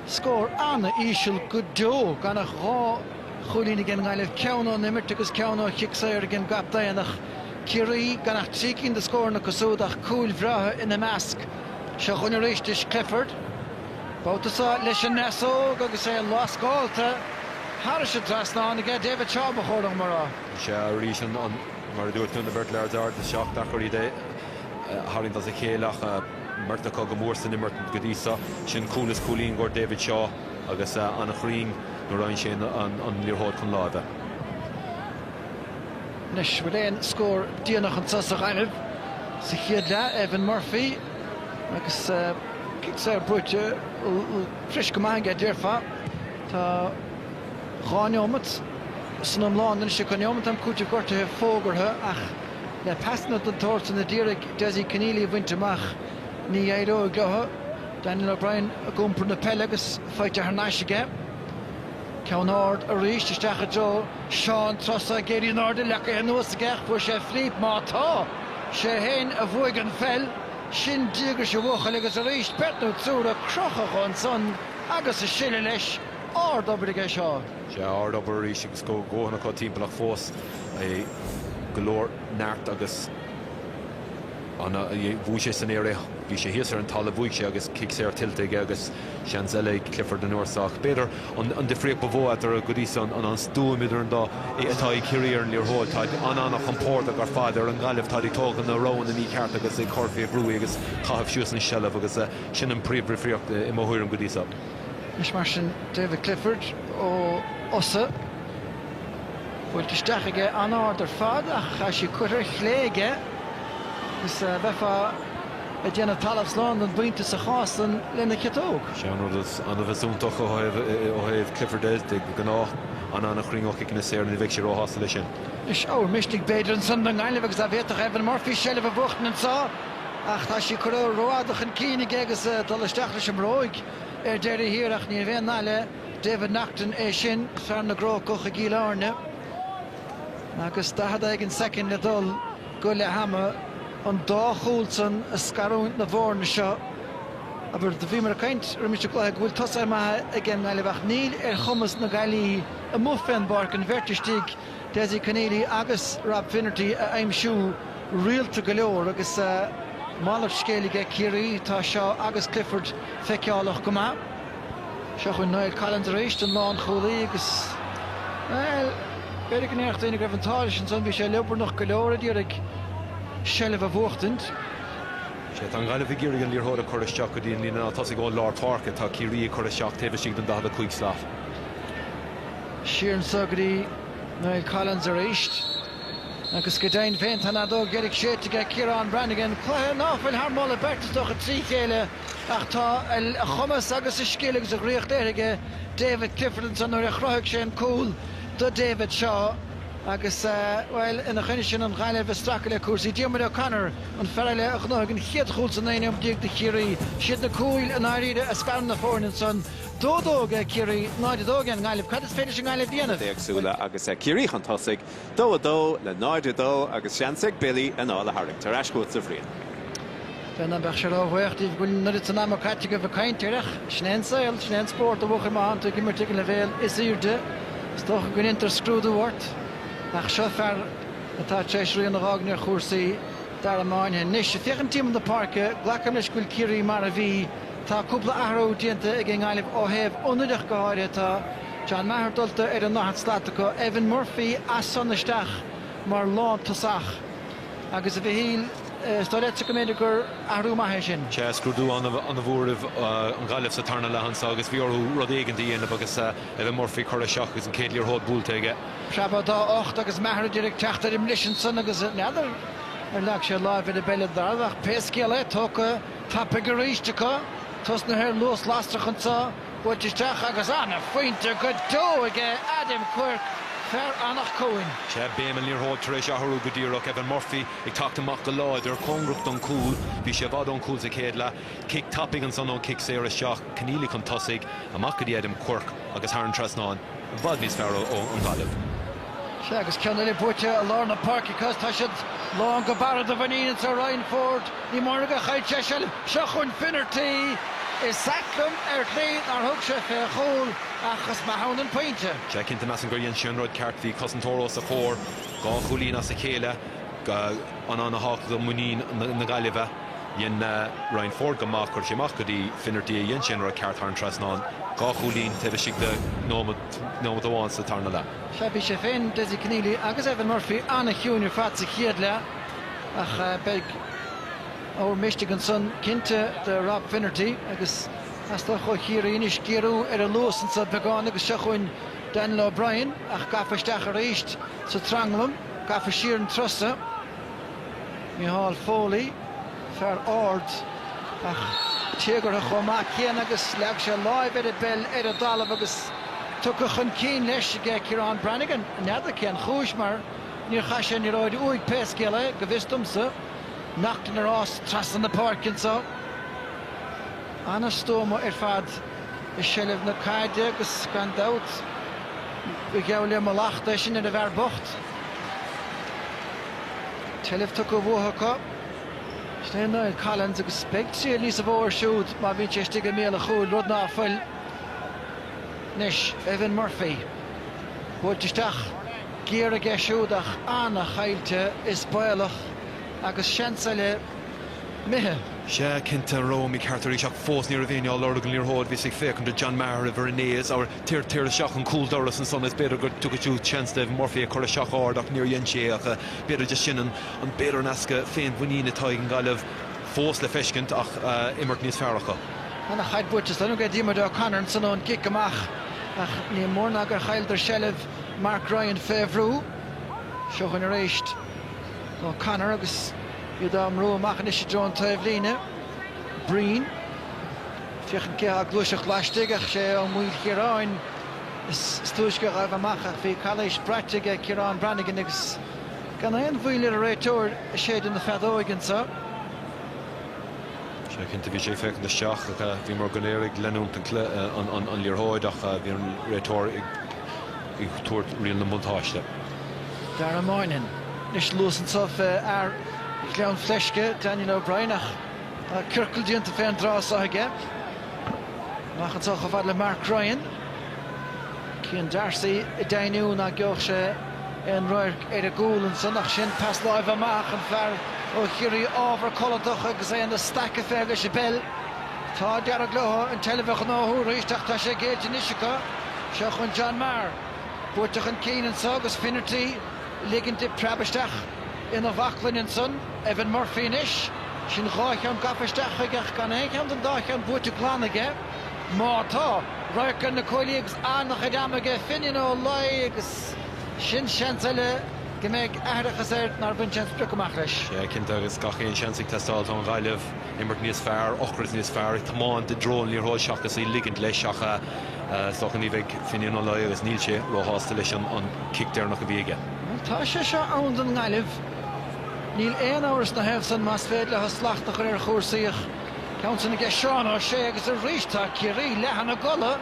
S1: scór anna ísisiil go deo gan nach rá chulína gin gáileh ceanna nimmirt agus ceanna chiicsair gin gap daanach Kerry gan nach trícinn de scór na cosúdach cúil bhreatha ina measc se chun réistis Clifford. Bátasá leis an nesóg agus é láscáilta Harris se trasná ige David Shaw chódach marrá.
S2: Se rís an mar dúirtún na bhirt leir de seach chuí dé Harrinn as a chéalach marta go mórsan immert go dísa sin cúlas cúlín gur David Shaw agus anna chrín nó rain sin an líorthóid chun láda.
S1: Nes bhfuil scór díanach an tasach ainmh sa chiad le Evan Murphy agus sé brúte fris go maithe dearfa tá gáineomat san amláin se chuneomat am cúte gortathe fógartha ach le pasna an tóirta na ddíreach Desi Keneally bhainteach ní éadó glotha Daniel O'Brien a gúmpar na pelle agus feite ar náisige. Ceannáard a ríist isteach Joe Sean trosa Géirí náda lecha an nuas a gceach fu sé flíp mátá sé héin a bhuaig an fel sin dígur se bhuacha agus a ríist petnú túra crocha chun son agus a sile leis ádobar ige seo.
S2: Se ádobar ríist agus go ggóhanna có timpeach fós é golóir neart agus anna bhú sé san éire bhí sé hiasar an tal bhuaig sé agus kick sé ar tiltaige agus sean eile Clifford an Uairteach. Beidir an difriíoch bhóid ar a godísa an stúimiidir an dá atá i Kerry ar an líorthóil táid anna champórta ar fáid ar an gaiileh táid tógan na róin na ní ceart agus é corfií brúí agus chahabh siús na sellh agus sin an príomhrifriocht i mthúir an godísa.
S1: Is mar sin David Clifford ó osa bhfuil isteige anáard ar fad ach a si cuitar chléige gus bheitfa a déanana talamh slán an bhainte sa chásan lena cetóg.
S2: Seanú anna bheitsúntaach ó thaobh Clifford de gná anna chríoch ag na séir na bheith sé róthasa lei sin.
S1: Is áir mistig beidir an san an gáileh agus a bhéach Evan Murphy sellh a bhuachtain an sá ach tá si chuir roiádach an cínig agus dul isteach leis an róig ar deirí hireach ní bhéon náile David Naughton é sin fear na gró cocha gíláne agus dahad ag an second le dul go le hama an dá chúlsan a scarúint na bhórna seo aber de bhí mar a caint ar mis go bhfuil tosa maithe ag an gáilebach níl ar chumas na gailí a muffin barc an bhirtistíigh Desi Keneally agus Rob Finnerty a aimsú rialta go leor agus málar scéalaige Kerry tá seo agus Clifford feiceálach go maith. Seo chun Niall Collins réist an lán cholaí agus beidir go neart daoine raibh an táris an son bhí sé leobar nach go leor dí ag sellh a bhuachtant.
S2: sé an gaiileh ggéir an líorthóir a choristeach go dtíon lína tá go Lár Park tá Kerry choristeach taobh sí den dada chuig slaf.
S1: Siar an sagarí Niall Collins a réist agus go dain féint hana dó geirig séite Kieran Brannigan chutha náfuil Harmála Berta doch a trí chéile ach tá a chumas agus a scéala agus a ghríocht éige David Clifford san nuair a chrothaic sé an cúl do David Shaw agus well ina chuine sin an ghaileh stracha le cuasaí Diarmuid O'Connor an fearile a chnoig an chiad chúil san éine díag de Kerry siad na cúil an áiríide a span na fórnin san dódóga Kerry náidedóga an ghaileh cad is féidir sin ghaileh díanamh.
S3: Déagsúla agus Kerry an tosaigh dó le náidedó agus seansaigh Billy an ála Harring tar eiscút sa bhrion.
S1: Den an bheith se ráhhaocht íh gúil nuid san am caite go bh caiinteach snéansail snéan sport a bhucha má antu gimar le bhéal is irde stocha gon intar scrúdú bhairt ach seo fear atá téisrí an rágnar chósaí dar amáine níos sé fiochan tíam an de parke ghlacham leis gúil Kerry mar a bhí tá cúpla ahrú dianta ag an gáileh ó thaobh ionadach go háire tá John Maher dulta ar an náhat slata Evan Murphy as san isteach mar lán tosach agus a bhí híl stoilette go méidir gur ahrú maithe sin.
S2: Che scrúdú an a bhúrh an gaiileh sa tarna lehansa agus bhíorú rud éigen dhéanamh agus Evan Murphy chuir seach agus an céadlíor hód búltaige.
S1: Traba dá 8 agus mehar direct teachtar im lisin san agus neadar leag sé láimh in a beile darach pescéile tócha tappa go ríistecha tos na hir lús lastrachantá buisteach agus anna faointe go dó aige Adam Quirk fer annach Cohen.
S2: Che béman líor hód tar éis athú go dtíreach Evan Murphy ag tactamach go láidir congrucht an cúl bhí sé bhd an cúl sa céadla kick tapping an san an kick séar seach caníla chun tosaigh amach go dtí Adam Quirk agus thar an trasnáin bhd níos fearr ó an gaiileh.
S1: Se agus ceanna le buite a Lorna Park cos tá siad lá go barad a bhaíann sa Ryan Ford ní mar go chaid se chun Finnerty is saclam clín ar thug se fé chóil achas má hán an pointe.
S2: Se cinnta meas an gur dhéon Seanróid ceart bhí cosantóras a chóir gá cholín as sa chéile an na hácht do muín na gaiileh dhéon Ryan Ford goach chuir séach go dtí Finnerty a dhéon Seanróid ceart thar an trasnáin gá cholín tebh si de nómad amháin sa tarna le.
S1: Se bhí sé féin Desi Keneally agus Evan Murphy anna hiúnir fat sa chiad le ach beg ó Michigan son cinnte de Rob Finnerty agus as do chu chiaínis géú ar a lúsan sa beáin agus se chuin Daniel O'Brien ach gafasteach a réist sa tranglam gafa siar an trusa Micheál Foley fer ord ach tíagar a chomá céan agus leag se láimh ar a bell ar a dalamh agus tucha chun cín leis ge Kieran Brannigan neadar céan chúis mar níor chaise ní roiid uig pescéile go bhistumsa nachtain arás trasan na parkinsa anna stóma ar fad is sellh na caide agus gan dat go geabh le lachta sin ar a bhar bocht telh tu go bhthacha Sténa Collins agus spectí níos a bhór siúd má bhín sé go méle chúil rud ná fuil Nis Evan Murphy buisteach géar a geisiúdach anna chailte is bailach agus seansaile mithe.
S2: Se cinnta Rómí Carterí seach fós níor a bhéineáil organ líor hód bhí sig fécinn de John Maher a Vernéas ar tír a seach an cúl doras an son is beidir gur tugaú chance Evan Murphy a chur a seach ardach níor dhéon sé ach beidir de sin an beidir nasca féin bhuiína tá an gaiileh fós le feiscint ach immert níos fearracha.
S1: Anna chaid buites le go ddíimead O'Connor an san ón kick amach ach ní mórna gur chaildir sellh Mark Ryan féhrú seochan a réist O'Connor agus iad am rú amachchan is John Taibhlíne Breen fiochan ce a glúiseach leistigh ach sé an múil Chiaráin is stúisce raibh amachach bhí Calais Bratige Kieran Brannigan agus gan éon bhuiile a réiteúir séad in na fedóigen sa.
S2: Se cinnta bhí sé fécinn de seach bhí mar gonéirigh leúnta an líorthóid ach bhí an réiteóir ag tuairt rion na montáiste.
S1: Dar amháinin is lúsan sof ar Gleann Fleisce Daniel O'Brien ach Kirkle dionta féin drás aige nachan so go bhfad le Mark Ryan Cian Darcy I dainiú na geoch sé an roiir ar a gúlan san nach sin pas láimh amach an fear ó chiirí ábhar coladach agus é an na staca fér leis a bell tá dearag leo an telefach náthú ríisteach tá sé géid in isicha seo chun John Maher buirteach an cían sa agus Finnerty ligin de prebisteach in a bhachlainn in son Evan Murphy inis sin gáitham gafisteach ag gan éigeam an dáitham buirte glánaige má tá roican na coilí agus annach a dámaige finin ó lai agus sin seansaile go méid airachas nar bun sean sprucamach leis.
S2: Sé cinnta agus gachéon seansaigh testáil an ghaileh immert níos fearr, ochras níos fearr, támáin de drón líorthóil seachas í ligint leis seacha sochan ní bheith finin ó lai agus níl sé róhásta leis an kick déarnach a bhíige.
S1: Tá sé seo ann an ghaileh níl éon áras na hebh san más féad le slachtach ar chósaíoch Counts na Seán ó sé agus a ríiste Kerry lehan a gola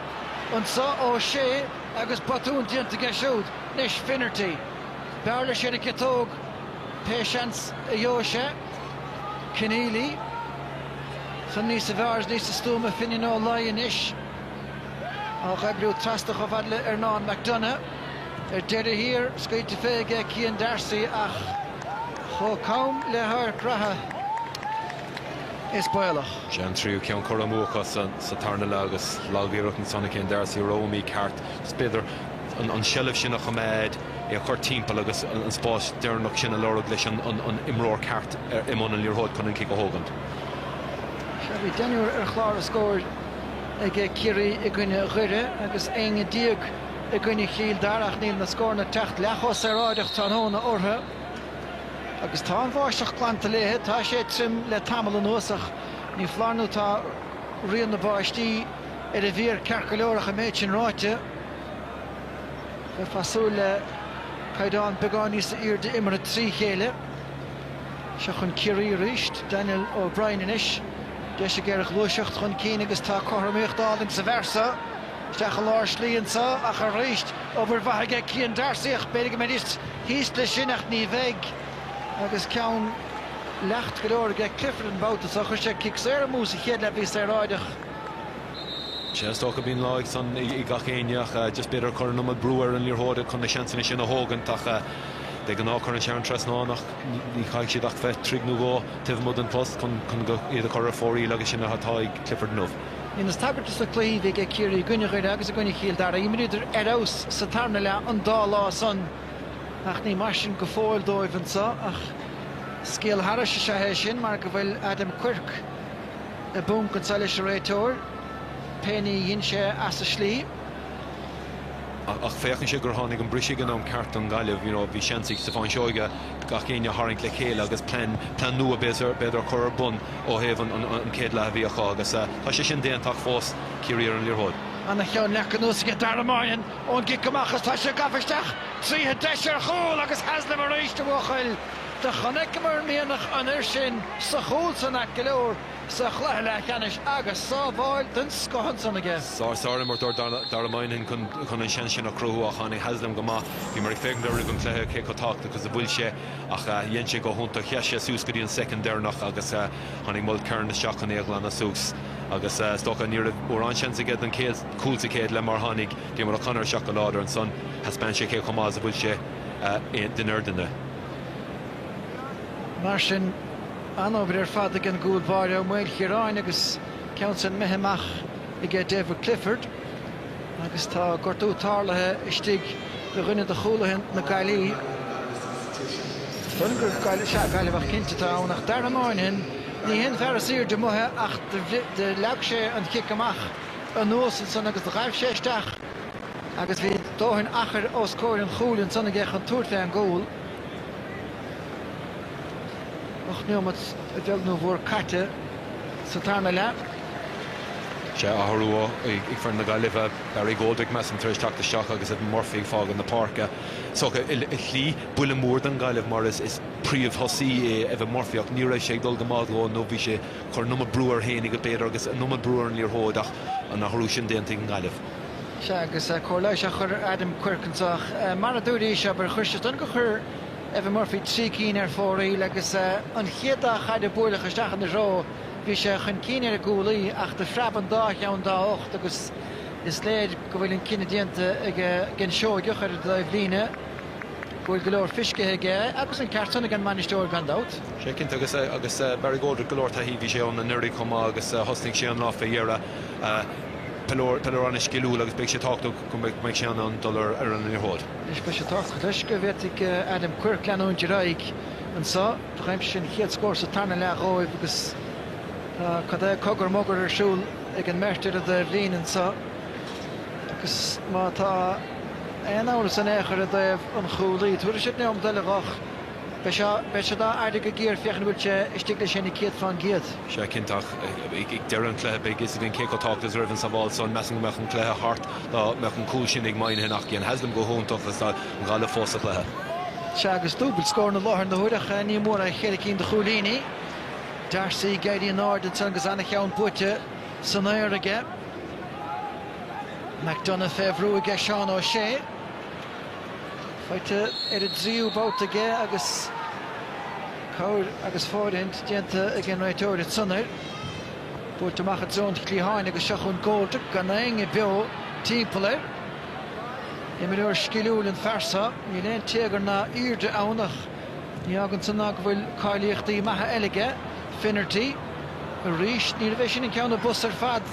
S1: an sa ó sé agus batún dianta geisiúd Nis Finnerty bearla sé na citóg Patience a Jóise Keneally san níos a bhears níos a stúma finin ó lai inis á chaibbliú trastach ó bhadle ar ná McDonough ar deire hir scaite féige Cian Darcy ach cho caum le thar cratha is bailach.
S2: Sean tríú ceann choramúcha sa tarna le agus lágéireach an sanna Cian Darcy Rómí ceart spidir an sellh sin a choméid chuir timppla agus an spáis dearnach sin a lorug leis an imróir ceart imón an líorthóid chun an kick a hógant.
S1: Bhí denúir ar chláir a scóir ag Kerry i gcuine ghuire agus éige díag i gcuine chiil darach níl na scór na techt lechos ar áideach tá hóna ortha agus tá an bháisteach glanta léthe tá sé trim le tamil an ósach ní fláánú tá rion na bháistí ar a bhír cearcailóireach a méid sin ráite go fasú le caidáin beáí sa ír de imar a trí chéile se chun Kerry ríist Daniel O'Brien inis de sé ggéirech luiseocht chun cíine agus tá choméochtdáling sa versa Steach a láir slíonsa a chu ríist obair bhaige cían darsaíoch beidir mé híos le sinnacht ní bheig agus ceann lecht go leir ag Clifford an boutas a chu sé kick sé músa chéad le bhís ar ráideach.
S2: Sto a bín láig san i gachéineach just beidir chu nó breúir an líorthóide chun na seansanna sin a hógantach de gan áchar an sean tres nánach ní chaig siad ach feit trígnú go tuimhmud an post chun go iad a chur fóí agus sin atáid Clifford nómh.
S1: Inas tabhairt sa clíomh ag Kerry gcuine chuide agus a gcuine chiil dar a imimiidir arás sa tarna le an dá lá san ach ní mar sin go fáil dóibhann sa ach scéal Harris se sé sin mar go bhfuil Adam Quirk a bún chun sa leis a réiteoir Penny dhéon sé as a slí
S2: ach féchann sé gur tháinig an brisig an ceart an gaiileh bhí seansaigh sa fáin seoige gach céine tharraingt le chéile agus plan nua beidir chur bun ó thaobh an céad le bhíocha agus tá sé sin déantaach fós Kerry ar an líorthóid.
S1: Anna cheann lechanús go dar amáin ón gicamachchas tá sé gafisteach tríthe deisir chúil agus heasla mar réiste bhchail de chanic mar míanach an ir sin sa chúil sanna go leor sa chléthe le cheannis agus sa bháil den scohan san aige.
S2: Sáir mar dar amainin chun an sean sin a cruú a chanig heaslam go má bhí mar fécinn ar an cléthe cé cotácht agus a bhfuil sé ach dhéon sé go thúnta cheise sús go dtíon secondéirnach agus chanig mul cearn na seachan éaglan na sús agus stocha níor ó an sean agad an céad cúlsa céad le mar tháinig dí mar a chunar seach láidir an son heaspan sé cé chumá a bhfuil sé den airdanna.
S1: Mar sin anóbhar ar fad ag an gúil bhaire mhail chiaráin agus ceann san metheach i gé David Clifford agus tá gortú tálathe istigh go rinne de chúlahin na Gailí. Fun gur gaiileh cinnte tá nach dar amáinin ní hen fer sír de muthe ach de leag sé an kick amach an nósan san agus raibh séisteach agus bhí dóhann achar ó scóir an chúlinn sanna ggéich an túirt fé an gúil. Och níomat a bheagnú bhór caite sa tarna le.
S2: sé áthú ag fear na Gaillimh Barry Goldrick me an tuéis teachta seach agus an morfií fág an na parca. So i chlí bula mór an Gaillimh mar is príomh thosaí a bheith morfiíach ní raibh sé dul go mágó nó bhí sé chur numa breúir hénig go béidir agus numa breúir an líorthóideach an nachthú sin déanta an Gaillimh.
S1: Se agus choláis a chur Adam Quirkenach mar a dúirí se bar chuiste don go chur bheith morfií trí cín ar fóraí agus an chéadach chaide buirlach isteach an na ró bhí sé chun cíine ar a gúlaí ach de freaban dá cheann dá 8 agus is léir go bhfuil an cinenne déanta ag gin seoideach ar a bhlíine bhfuil go leor fiscithe ige agus an ceartúna an manisteoir gandát.
S2: Sé cinnt agus Barry Goldrick go leor taí bhí sé an na nuirí chumá agus hosting sé an lá fé dhéara pelar an isciú agus beidh sé táchtú go méid sé an dullar ar an líorthóid.
S1: Is be sé tácht leis go bhhéigh Adam Quirk leanún de raig an sa raibh sin chéad scóir sa tarna le róibh agus cad é cogur mógur arsúil ag an meirtear a bhlíonn sa agus má tá éon áras san éair a dhéobh an chúlaí thuair sé neam deileach be se dá airde go géir fiochan bhfuil sé istigh le sin céad fan géad.
S2: Sé cinnteach ag dear an cléthe beag is bhíon cé go táchttas roimhann sa bháil son meas meach an cléthe hart meach an cúil sin ag maithe nach cían heaslam go húntaach as an gáile fósa cléthe.
S1: Se agus dúbal scór na láthir na huideach ní mór a chéad cín de chúlíní. Darsaí gaiirí an áard an agus anna cheann buite san éir aige. McDonough féhrú aige Seán ó sé. Feite ar a dríú bát aige agus cáir agus fáidint déanta ag an réiteoir it sanir. Búirt amach a dzón clíháin agus seachún Goldrick gan éige beo timppla. Imimeúir sciúil an fersa, ní léon téagar na irde ánach. Ní agan sanna go bhfuil cáilíochtaí maithe eilige. Finnerty a ríis ní bheith sin an ceanna bus ar fad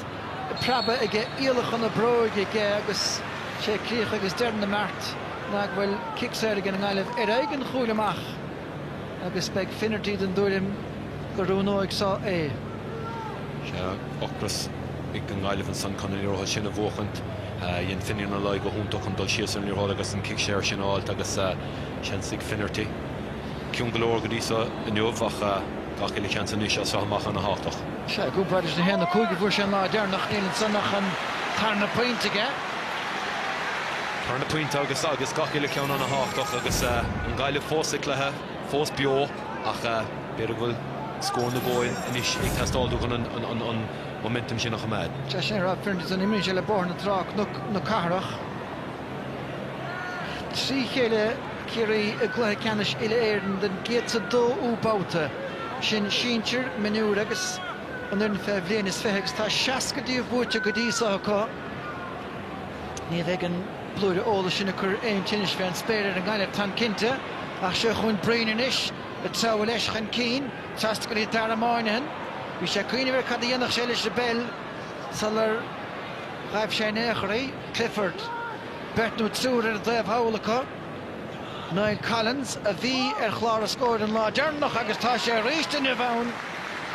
S1: praba ige íalach an na bróig ige agus sé críoch agus deir na mart nach bhfuil kicksair gan ngáileh eigen chúlamach agus beag finnertí den dúrim gorúnóig sá é.
S2: Ochras ag an gáileh an san canúrtha sin a bhóchant dhéon finir na le go húntaach an dul sios an níortha agus an kicksair sin áilt agus seansig finnertí. Ciún golóir go dtí in neomh ach gach ile cheansa níos a amach an na háach.
S1: Se gúpaidir na héna cúige bhfuair sin lá dearnach éann sannach an tarna pointige.
S2: Tarna pointe agus gach ile ceann an na háach agus an gáileh fósaigh lethe, fós bio ach beidir bhfuil scór na bóin inis ag testáilú an momentum sin nach chaméid.
S1: Te sin rá firnit an imime le bór na trách na carach. Trí chéile Kerry a gluthe ceannis ile éireann den géad dó úbáta sin síintir minúr agus an irin fé bhléana is fethegus tá 60 díobh búte go dtí acha. Ní bheith an blúide óla sinna chur éon tinis fé an spéidir an gáileh tan cinnte ach se chun brian inis a tábhail leis chan cín tasta go dtí dar amáinehan. Bhí sé cuioine bhar cad dhéanach sé leis le bell salar raibh sé néachraí Clifford Bertnú tsúr ar a dhéobh hálacha. Niall Collins a bhí chlár a scóir an lá dearnach agus tá sé ríiste na bhain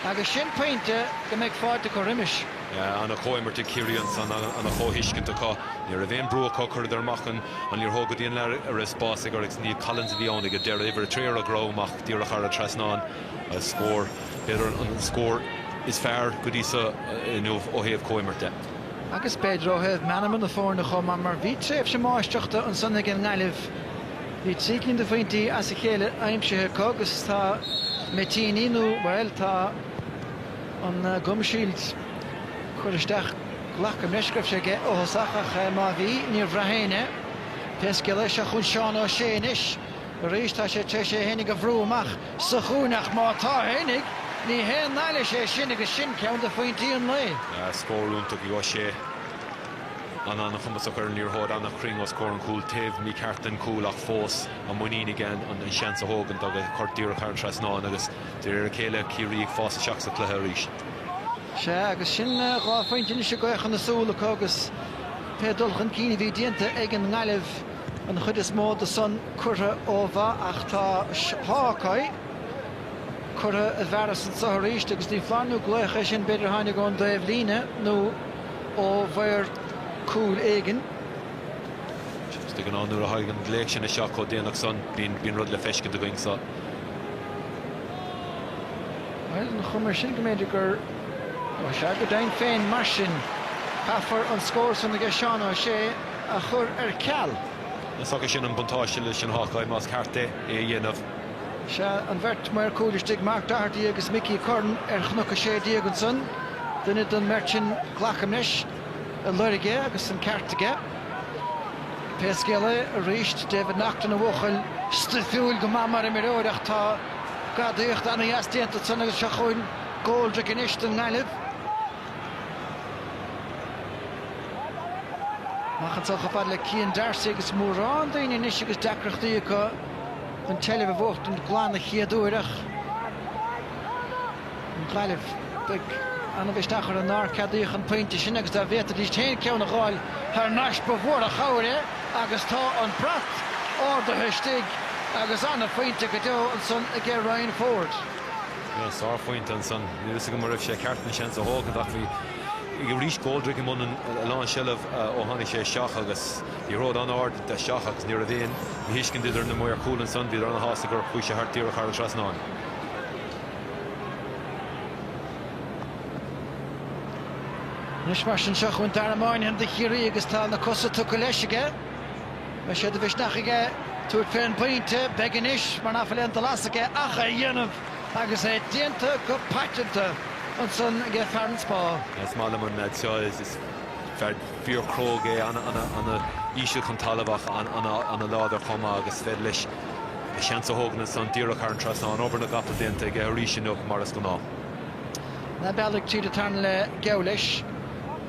S1: agus sin pointe go méid fáilte go riimiis.
S2: An a choimmirte Kerry an a chohiiscinnta cá níor a bhéon brúcha chuir armachchan an níor thógad íon leir ar is básig agus ní Collins a bhí annig go deir ibar tríar a grámach díorach ar a tresnáin a scór beidir an scór is fearr go dtí inmh ó thaobh choimmirte.
S1: Agus beidir ó thaobh meanam na fórna chum mar bhí tréimh sem máisteachta an sanna gin gáileh. Bhí tícinn de faointí as a chéile aimsethe agus tá métíínú bhil tá an gumsílt chuiristeach ghlacham neiscrah sé óthasachach má bhí níor bhreahéine pesce leis a chun seán ó séis ríos tá sé te sé hénig a bhrúach sa chúnach má tá hénig ní héan náile sé sin agus sin ceann de faointí an lé.
S2: Scórúnta go sé an chumas ar níorthód anna cring os scór an cúil taobh mí ceartan cúil ach fós an muíine gan an seansa hógan agus chuirtíar chu tresnáin agus dúir a chéile Kerry ag fása seach sa cluthe ríis.
S1: Se agus sin gá faointe se goichan nasúlacha agus pe dulchan cíine bhí dianta ag an ngáileh an chud is mód a san curtha óbha ach tá hácaid curtha a bheras an sa ríist agus ní flanú gluiche sin beidir tháinig ón dóibh líne nó ó bhair cúil éigen.
S2: Sti an anú a haig an léic sin na seach ó déanaach san bín rud le feisce do going sa.
S1: Well, an chumar sin go méidir gur se go dain féin mar sin chafar an scór san na seán ó sé a chur ar ceall.
S2: Nasácha sin an buntáiste leis an hácaid más carte é dhéanamh.
S1: Se an bhirt mar cúilistigh Mark Doherty agus Mickey Corn ar chnocha sé díag an son duine don mertin ghlacham a luirige agus an ceartaige. Pescéile a ríist David Nachtan a bhchail stifiúil go mar i miróireach tá gadaíocht anna heastíanta san agus se chuin góilde giniist an ngáileh. Machchan socha fad le Cian Darcy agus mórrán daoine inis agus deacrachtaí acu an teileh bhócht an gláánna chiaadúireach. An gláileh beag anna bhistachar an ár cadaíoch an pointe sin agus a bhéta dís téin ceann a gháil th náis bhór a chaire agus tá an prat ádathe stig agus anna pointe go deo an son a ggé Ryan Ford.
S2: Sá foint an san nuúsa go mar raibh sé ceartna sin a hágan ach bhí i rís góldra go mún lá seilah ó tháinig sé seach agus í ród an áard de seach agus níor a bhéon hiiscin idir na mór cúil an san bhí ar an hása gur chuise hartíar a char trasnáin.
S1: Nis mar sin seo chun dar amáin de Kerry agus tá na cosa tu go leisige me sé de bhisnachaige túir féin pointe beganis mar náfuilanta lasaige acha dhéanamh agus é dianta go patenta an son ggé fearn spá.
S2: Is mála mar med seo is fear cróg é anna ísisiú chun talabach anna láidir chuma agus fed leis a seansa hógan san díreach ar an trasnáin obair na gata dianta ag ríisiú maras go ná.
S1: Na bealach tíad a tarn le geall leis.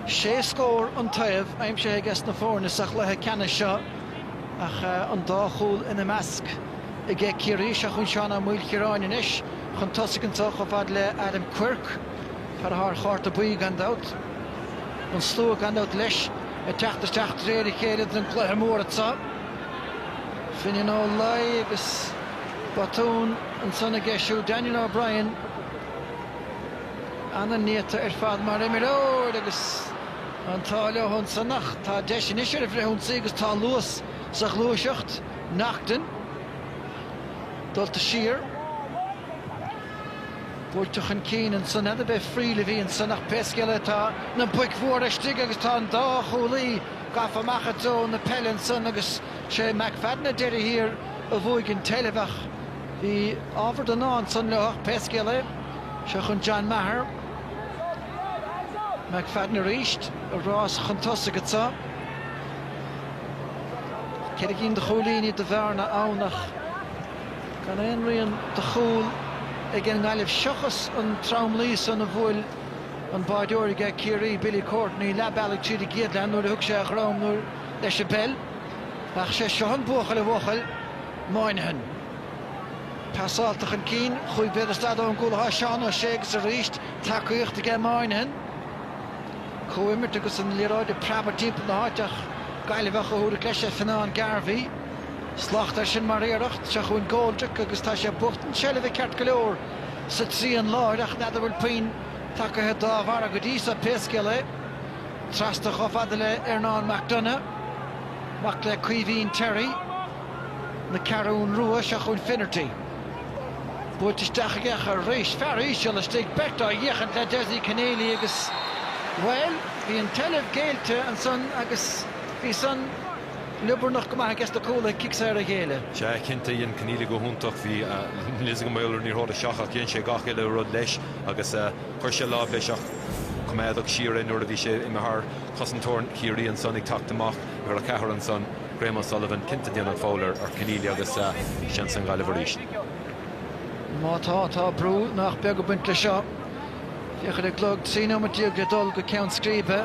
S1: Sé scór an taobh aimse agus na fórna sach lethe ceanna seo ach an dá chúil ina measc i ggé Kerry se chun seánna múil chiráin inis chun tosicantach go bhfad le Adam Quirk par th cháirta buí gan dat an slú gan dat leis a teachtasteach réidir chéad an chluthe mór atá Finian O'Leigh agus Batoon an sanna Geshu Daniel O'Brien Anna Nieta fad mar Emiro agus an táile hon sanach tá deisinisir a bhré hon sigus tá luas sa glúiseacht nachtan dulta siar Búirteach an cín an san a bheith fríle bhí an sanach pesceile tá na buic mhór eistigh agus tá an dá cholaí gafa macható na pellin san agus sé McFadden deir hir a bhuaig an telefach hí ábhar den ná an san leach pesceile se chun John Maher McFadden a ríist a rás chun tosa gatá Kerry cín de cholíní de bharna ánach gan éonraíonn de chól ag an gáilibh seachas an tramlí san a bhfuil an báideoir ag Kerry Billy Courtney le bailach tríd a géadlein nuair a thug sé a chrám nuair leis a bell ach sé seo an buachal a bhuachal Moynihan Pasáltach an cín chuig beidir stad an gúla seán a ségus a ríist takeíocht ag Moynihan Coimirt agus an líráid a prabar timp na háiteach gailibheach a thuair leis a finán Garvey Slacht sin mar éireacht se chun ggóilteach agus tá sé buchtan seileh ceart go leor sa trí an láir ach nad bhfuil pein takethe dá bhar go dtí sa pesceile trasta cho fada le Ernan McDonough mac le Cuivín Terry na Carún Rua se chun Finnerty Buit isteach a gceach a rééis fearí se le stig beta dhéchant le Desi Keneally agus well hí an teleh géalte an son agus hí son Lubbernach go maith gas do cóla kicks ar a chéile.
S2: Se cinnta íon Keneally go húntaach bhí Liz go mailer ní róda seachach cén sé gach eile rud leis agus chuir sé lá leiseach cuméadach siar nuair a bhí sé imethar cosantóir Chiarí an son ag tactamach ar a cethir an son Graham O'Sullivan cinnta déanana fólar ar Keneally agus sean san gáilibh ríist.
S1: Má tá brú nach beag go buint le seo. Fiachar a glog tína matí go dul go ceann scríbe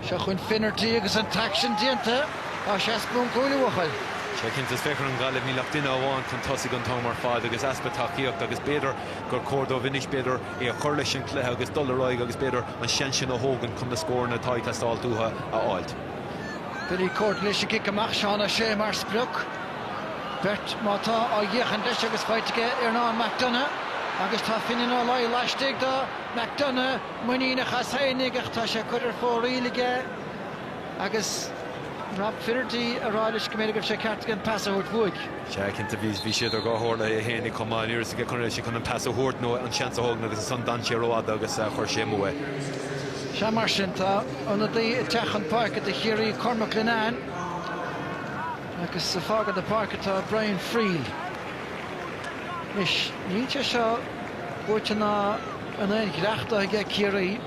S1: se chun Finnerty agus an taction dianta a seaspún cúlahachal.
S2: Se cinnta féchar an gáilibh ní leach duine amháin chun tosaigh an tomar fád agus aspatáíocht agus beidir gur cordó vinis beidir é a chuir leis an cléthe agus dulráig agus beidir an sean sin a hógan chun na scóir na táid testáiltútha a áilt.
S1: Billy Court leis a gic amach seán a sé mar spruch. Bert mátá á dhéchan leis agus fáitige Ernan McDonough agus tá Finian O'Leigh leistigh dá McDonough muína chasainnig ach tá sé chuidir fórílige agus Rob Finnerty a ráilis goméidir sé ceart gan passaút bhuaig.
S2: Se cinnta bhí siad ar gáthirla a héananig chumáin iris go chun sé chun an passaút nó an seansa hógna agus san dan sé ród agus chuir sé mue.
S1: Se mar sin tá anna dí i techan park a Chiarí Cormac Linán agus sa fágad a park atá Brian Friel. Nis níte seo búirte ná an éon greachta ag Chiarí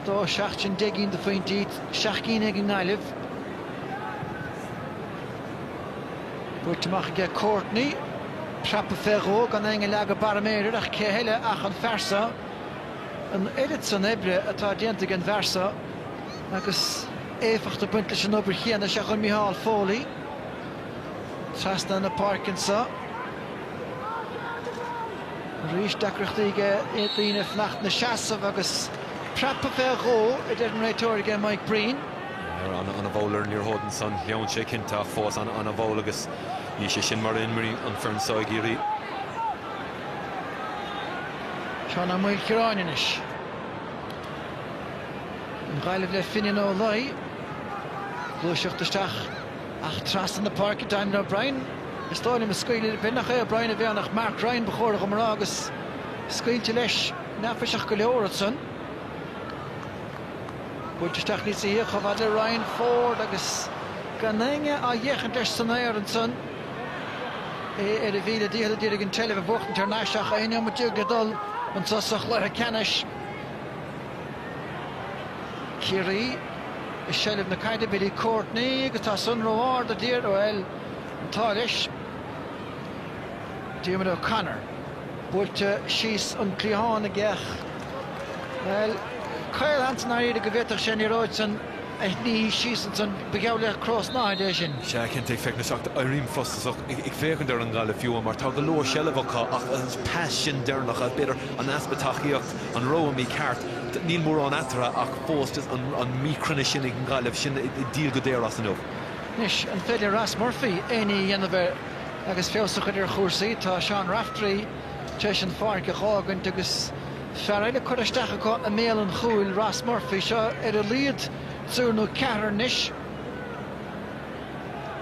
S1: dá 16 degín de faoin díd 16 ag an gáilibh. Búirteach ag Courtney Trappa Ferro gan enge lega baraméidir ach céhéile ach an fersa an éidir san ébre atá déanta an versa agus éfachta buinte sin obair chéanna se chun Micheál Foley trasna na Parkinsa Rís dacrachtaige étaíine fnacht na seasamh agus Trappa Ferro idir an réitóirige Mike Breen
S2: an a bhólar níor hódan san leann sé cinnta fós an a bhól agus ní sé sin mar inmarí an fearnsáid Géirí.
S1: Seán an mhail Ciaráinis. An gáilibh le Finian O'Leigh. Glúiseacht isteach ach tras an na park Daniel O'Brien. Is stáilim a scaoileadh benach é O'Brien a bheannach Mark Ryan bechóra go mar agus scaoilte leis nafaseach go leor san. Búirteach ní sa híoch chomhad le Ryan Ford agus gan éinge a dhéchant leis san éir an son. É a bhíle díad díad an teleh bhuachtan tar náiseach a aine matú go dul an tosach le ceannis. Chiarí is seilibh na caiide Billy Courtney agus tá sun roáir a dír óil an tá leis. Diarmaid O'Connor. Búilte síos an clíháin a gceach. Well, Kyle Hansen a go bhéteach sé ní ráid san ní síos an san begeabh cross náid é sin.
S2: Se cinnta feic na seachta a rím fostasach ag féchan ar an gáilibh fiú mar tá go leor seilebhacha ach an pas sin dearnach a beidir an aspatáíocht an roamí ceart níl mór an atara ach fós an mícrunne sin ag an gáilibh sin díl go déir as an
S1: Nish an féidir Ross Murphy éí dhéanamh agus féosacha ar chósaí tá Sean Raftery teis an fáice chágann agus fearréile chuiristeach go a méal an chúil Ross Murphy seo ar a líad súnú cehar nish.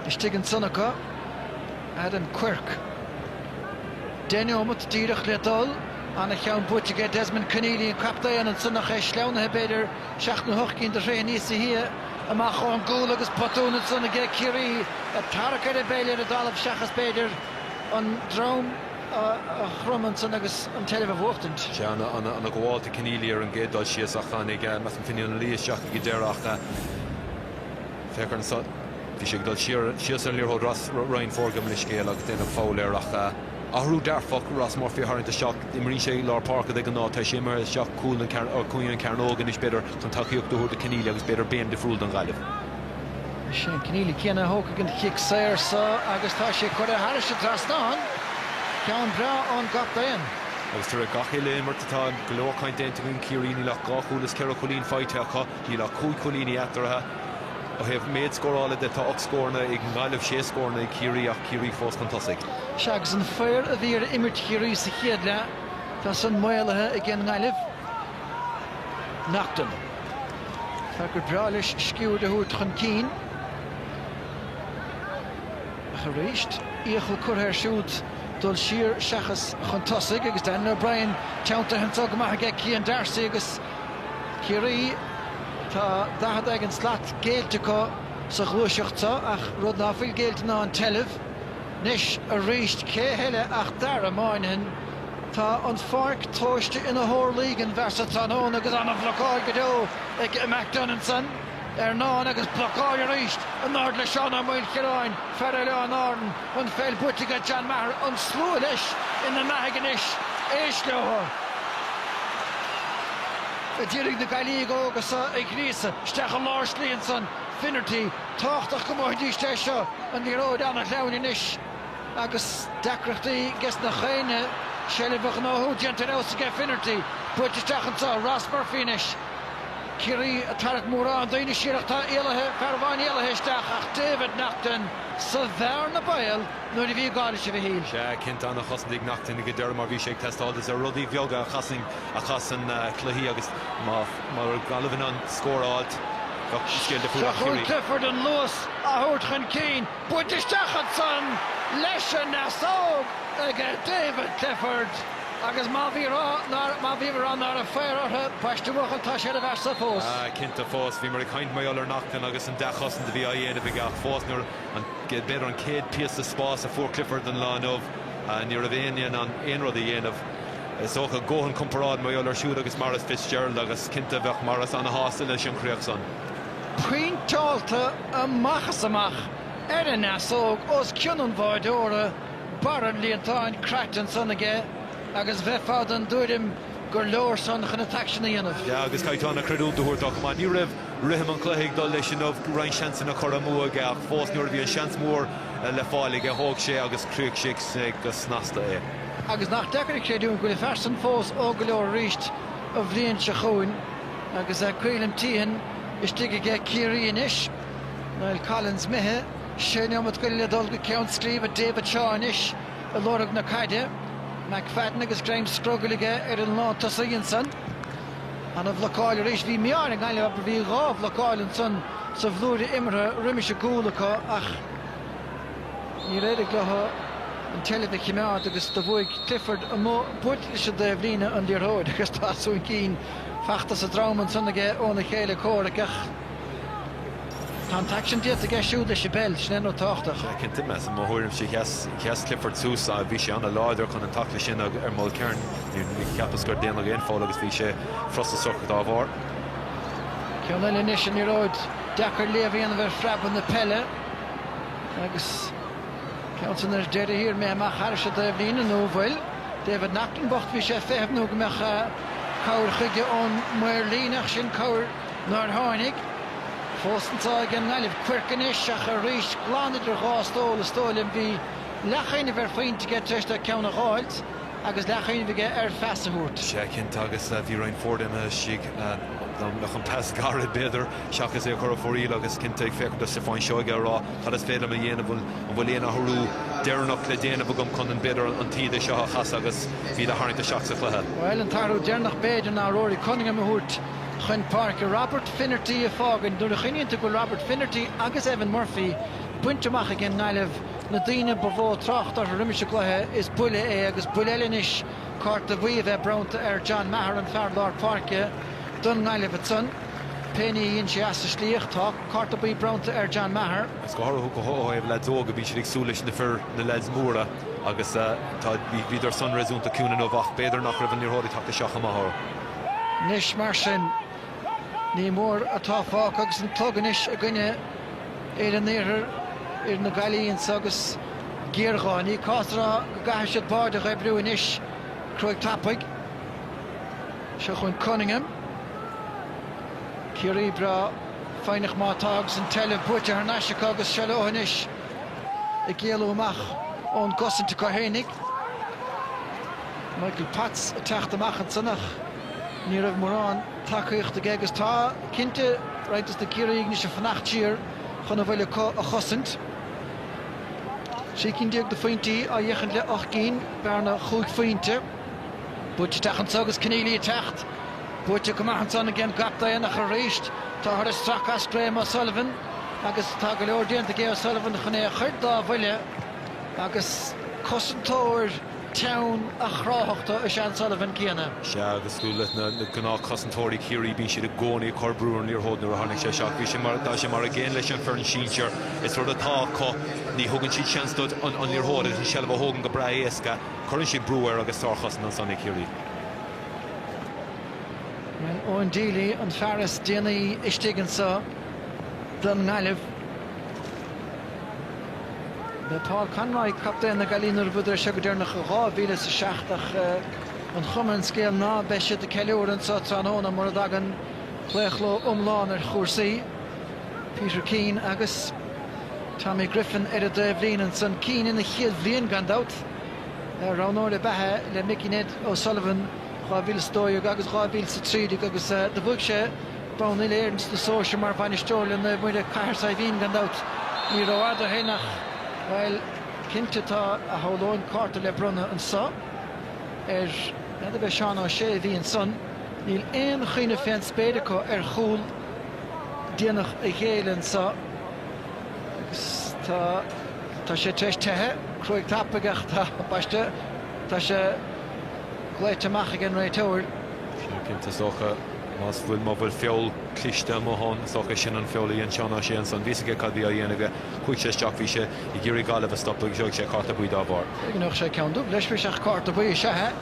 S1: Is tuigeann sunnacha Adam Quirk. Déanaomad díreach le dul anna cheann buiteige Desmond Conneely an captaíon an sunnacha sleanathe beidir 16 de ré níos a hí amach an gúil agus potún an sunnaige Kerry a tarcha a béile a dalamh seachas beidir an drám a chrumann sun agus an telefah bhuachtant.
S2: Se anna gháilta Conneely ar an gédal sios a chanig mas an finiú an líos seach go déireach fechar an bhí sé dul sios an líorthód Ryan Forgam le scéal agus déanam fáiléach ahrú dearfach Ross Murphy haint a seach imrí sé lár parca ag an ná tá sé mar seach cúil an cuioin an Carnógan is beidir tan takeíocht dúir de Conneely agus beidir béim de fúil an gaiileh.
S1: Sin Conneely céanna thóca an chic saoir sa agus tá sé chuir a Harris trastáin ceann bra an gapdaon.
S2: Agus tuair gachéile martatá golóchaint déanta gon Kerry ní le gáchúlas ceir cholín fáitecha ní le cúig cholíní etartha ó heh méid scórála de tá 8 scórna ag ngáileh 6 scórna Kerry ach Kerry fós gan tosaigh.
S1: Seagus an féir a bhí imirt Kerry sa chéad le tá san mailethe ag an ngáileh Nachtan. Tá gur bra leis sciúr de thuairt chun cín. A réist íochail curthair siúd dul siar seachas chun tosaigh agus Dan O'Brien teanta hantá go maithe ag cían Darcy agus Kerry tá dahad ag an slat géaltecha sa ghlúiseachta ach rud náfuil géalte ná an telefh. Nis a réist céhéile ach dar amáinhin tá an farc tóiste ina thórlígan versa tanón agus anna bhlocáil go dó ag McDonaldson ná agus blocáil a réist an náir le seánna mil chiráin fearr le an áran an féil buiteige John Maher an slú leis ina nathegan is éis leotha. A ddírig na gailí agus ag grísa steach an Lars Leonson Finnerty táchtach go maiid té seo an níróid anna leabhain is agus decreachtaí gas na chéine sellibh an óthú dianta ósaige Finnerty buiteisteach antá Ross Murphy is Kerry a tarach móra an daoine sireachta éilethe fearbhain éilethe isteach ach David Nachtan sa bhear na bail nuair a bhí gáile se bhí híl.
S2: Se cinnta anna chosannig Nachtan ag deir mar bhí sé testáil is a rudí bheoga a chas an chluí agus mar galibhann an scóráid scéal de fuair Kerry.
S1: Clifford an Lewis a thuairt chun cín buiteisteach an san leis an nasóg ag David Clifford. agus má bhí rá ná a féirthe poisteúcha tá sé a bheit sa fós.
S2: Cinnta fós bhí mar a chaint maiall Nachtan agus an dechosan de bhí a dhéanamh ag fósnúir an beidir an céad píos a spás a fuór Clifford an láinmh ní a bhéanaon an aonrad a dhéanamh. Is ócha ggóhan comparáid maiall ar siúd agus Maras Fitzgerald agus cinnta bheith Maras anna hása leis an chríochsan.
S1: Puinteálta amachchas amach an nasóg os cinan bháidóra baran líontáin Creighton sannaige agus bheith fád an dúidim gur leor san chuna taisina dhéanamh.
S2: Agus caiitána creú dúirtach má ní rih rihim an chluigh dul leis an Ryan seansan a choramú ag fós nuair bhí an seans mór le fáilig a thóg sé agus cruúig sé agus snasta é.
S1: Agus nach deir chéadún go fersan fós ó go leor ríist a bhríonn se chuin agus a cuilim tíhan is tuige Kerry inis Niall Collins mithe sé neamad go le dul go ceann scríb a David Shaw inis a lorug na caide McFadden agus Graham Scruggalige ar an lá tosaíonn san an a bhlocáil a rééis bhí mear an gaiile ab bhí gá bhlocáil an san sa bhlúide imre riimiis a gúlacha ach ní réidir gletha an telefah chimeád agus do bhuaig Clifford a mó buit is a de bhlína an díorthóid agus táúin cín feachtas a dráman sannaige óna chéile cóiragach. Tá taction diet a gesú de sibel snen ó táchtach.
S2: Cinnta mes an mthúirm sé cheas Clifford súsa a bhí sé anna láidir chun an tacla sin ar mó cearn ní ceappas gur déanana géon fáil agus bhí sé frosta socha dá bhar.
S1: Ceanna inis an iróid dechar léomhíon a bheith freaban na pelle agus ceantan ar deir hir mé amach Harris a de bhína nó bhfuil David Nachtan bocht bhí sé féhnú go meach cabhar chuige ón muir líneach sin cabhar nar tháinig. Fóstantá gan ngáileh cuircan isteach a ríist gláanidir gáistóil a stóilm bhí lechéine bhar faointige tuiste ceanna gáilt agus lechéine bhige ar fesaúirt.
S2: Sé cinnta agus bhí Ryan Ford imime sig nach an pass garad beidir seachas é chur fóí agus cinnte féach de sa fáin seoige rá chad is féile a dhéanamh an bhfuil éana thurú déarnach le déanamh gom chun an beidir an tíide seo chas agus bhí a tharnta seach sa chluthe.
S1: Well an tarú déarnach beidir ná Rory Cunningham a thuirt chun Parker Robert Finnerty a fágan dúr a chinnta go Robert Finnerty agus Evan Murphy buinteach a gin ngáileh na daine bhó tracht ar riimiise chluthe is buile é agus buileinis carta bhuiomh brownta ar John Maher an fearlár Parke dun ngáileh a son Penny in sé as slíochtá carta bhí brownta ar John Maher.
S2: Is go thú go háibh le dóga bhí sé ag súlis na fir na leid móra agus tá bhíidir son réúnta cúna ó bhach beidir nach raibh níorthirí tapta seach amth.
S1: Nis mar sin ní mór atá fách agus an tuganis a gine ar an éair ar na Galíonn agus Géargáin í cásra go gaithir siad báid a rébrú inis cruig tappaig se chun Cunningham Kerry bra feinach mátágus an teileh buite ar naisiach agus seóhanis i ggéalú amach ón gosanta Carhénig Michael Pats a techt amach an sanach ní raibh mórán takeíocht a agus tá cinnte reitas na Kerry ní se fannacht tír chun a bhfuile a chosint sí cinn déag de faointí a dhéchan le 8 bearna chuig faointe buite techan agus cnéalaí techt buite go maihan san gin gapta nach a réist tá thar is strachas Graham O'Sullivan agus tá go leor déanta Gé O'Sullivan chun é chuir dá bhuiile agus cosantóir teann a chráthachta a Sean Sullivan céanna.
S2: Se agus dúla na gná cosantóirí Kerry bhí siad a gcónaí corbrúr níor hódú a tháinig sé seach bhí sé mar a ggéin leis an fearn síir is rud atá có ní thugann siad seanstud an níor hóda an sealah thugan go bra éasca chuann siad brúir agus táchas an sanna Kerry.
S1: Owen Dealey an Ferris déanaí istegan sa don ngáileh le Paul Conroy captain na Galínar buidir se go déarnach a 2016 an chumann scéal ná beise de ceúir an sa tróna mar a dagan chléchló umláin ar chósaí Peter Keane agus Tommy Griffin ar a débhlín an san Keane ina chiad bhliain gandát ránóir le bethe le Mickey Ned O'Sullivan Chábhíl stóig agus chábhíl sa trídig agus de bhuiig sé bán éirns na sóise mar bhainisteoir na muide caiir sa bhín gandát ní roiad a hénach weil cinnte tá a háláin carta le brunna an sa na bheith seán á sé bhí an son níl éon chuoine féin spéidecha ar chúl déanach a chéile an sa agus tá sé treis tethe cruig tappaigach tá baiste tá sé gléite amach an réiteir.
S2: Cinnte socha más bhfuil má bhfuil feol cliste mohan socha sin an feolaí an seánna sé an san bhísaige cadí a dhéanamh chuig sé teach bhí sé I ggéirí gaileh stoppa seoigh sé carta buí dá bhar.
S1: Nach sé ceanú leis bhí seach carta buí sethe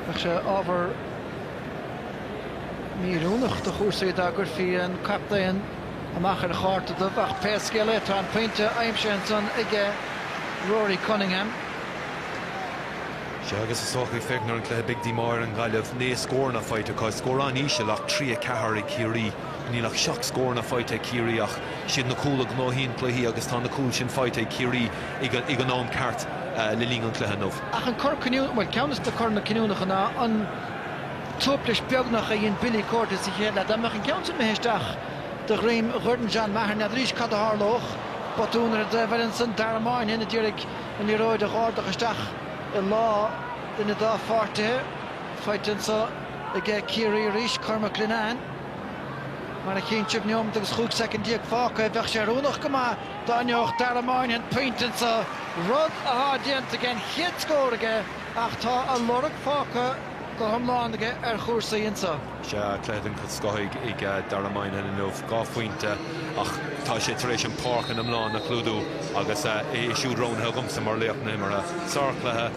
S1: ach sé ábhar míúnach do chósaí a gur fi an captain amach ar cháta do bhach pescéile tá an pointe aimimse an san ige Rory Cunningham.
S2: Se agus is sochaí feicnar an cléthe big dímar an gaiileh né scór na fáite cá scórán íse lech 3-4 i Kerry ní lech seach scór na fáite Kerry ach siad na cúla gnáhín chluí agus tá na cúil sin fáite Kerry ag an ná ceart le lín an cléthe nómh.
S1: Ach an cor ciniú mar ceannas de cor na ciniúnach ná an túplis beagnach a dhéon Billy Curtis i chéad le amach an ceann me héisteach de réim Gordon John Maher na rís cad a hálóch batúnar de bhfuil san darmáin ina dtíirigh an ní roiid a gáardach isteach I lá ina dá fáirtithe faitan sa I ggé Kerry rís Cormac Linan mar a chéintseamh neom agus chuig secondíag fáca bheith sé rúnach go má dáneoch darmáin an pointan sa rud a hádíanta gan chiad scóraige ach tá a lorach fáca go thomlánaige ar chósaí insa.
S2: Se cléidan chud scoigh ag daramain in nómh gá faointe ach tá sé tar éis an park an amláin na clúdú agus é siúd rónathe gomsa mar léoch na mar sáclathe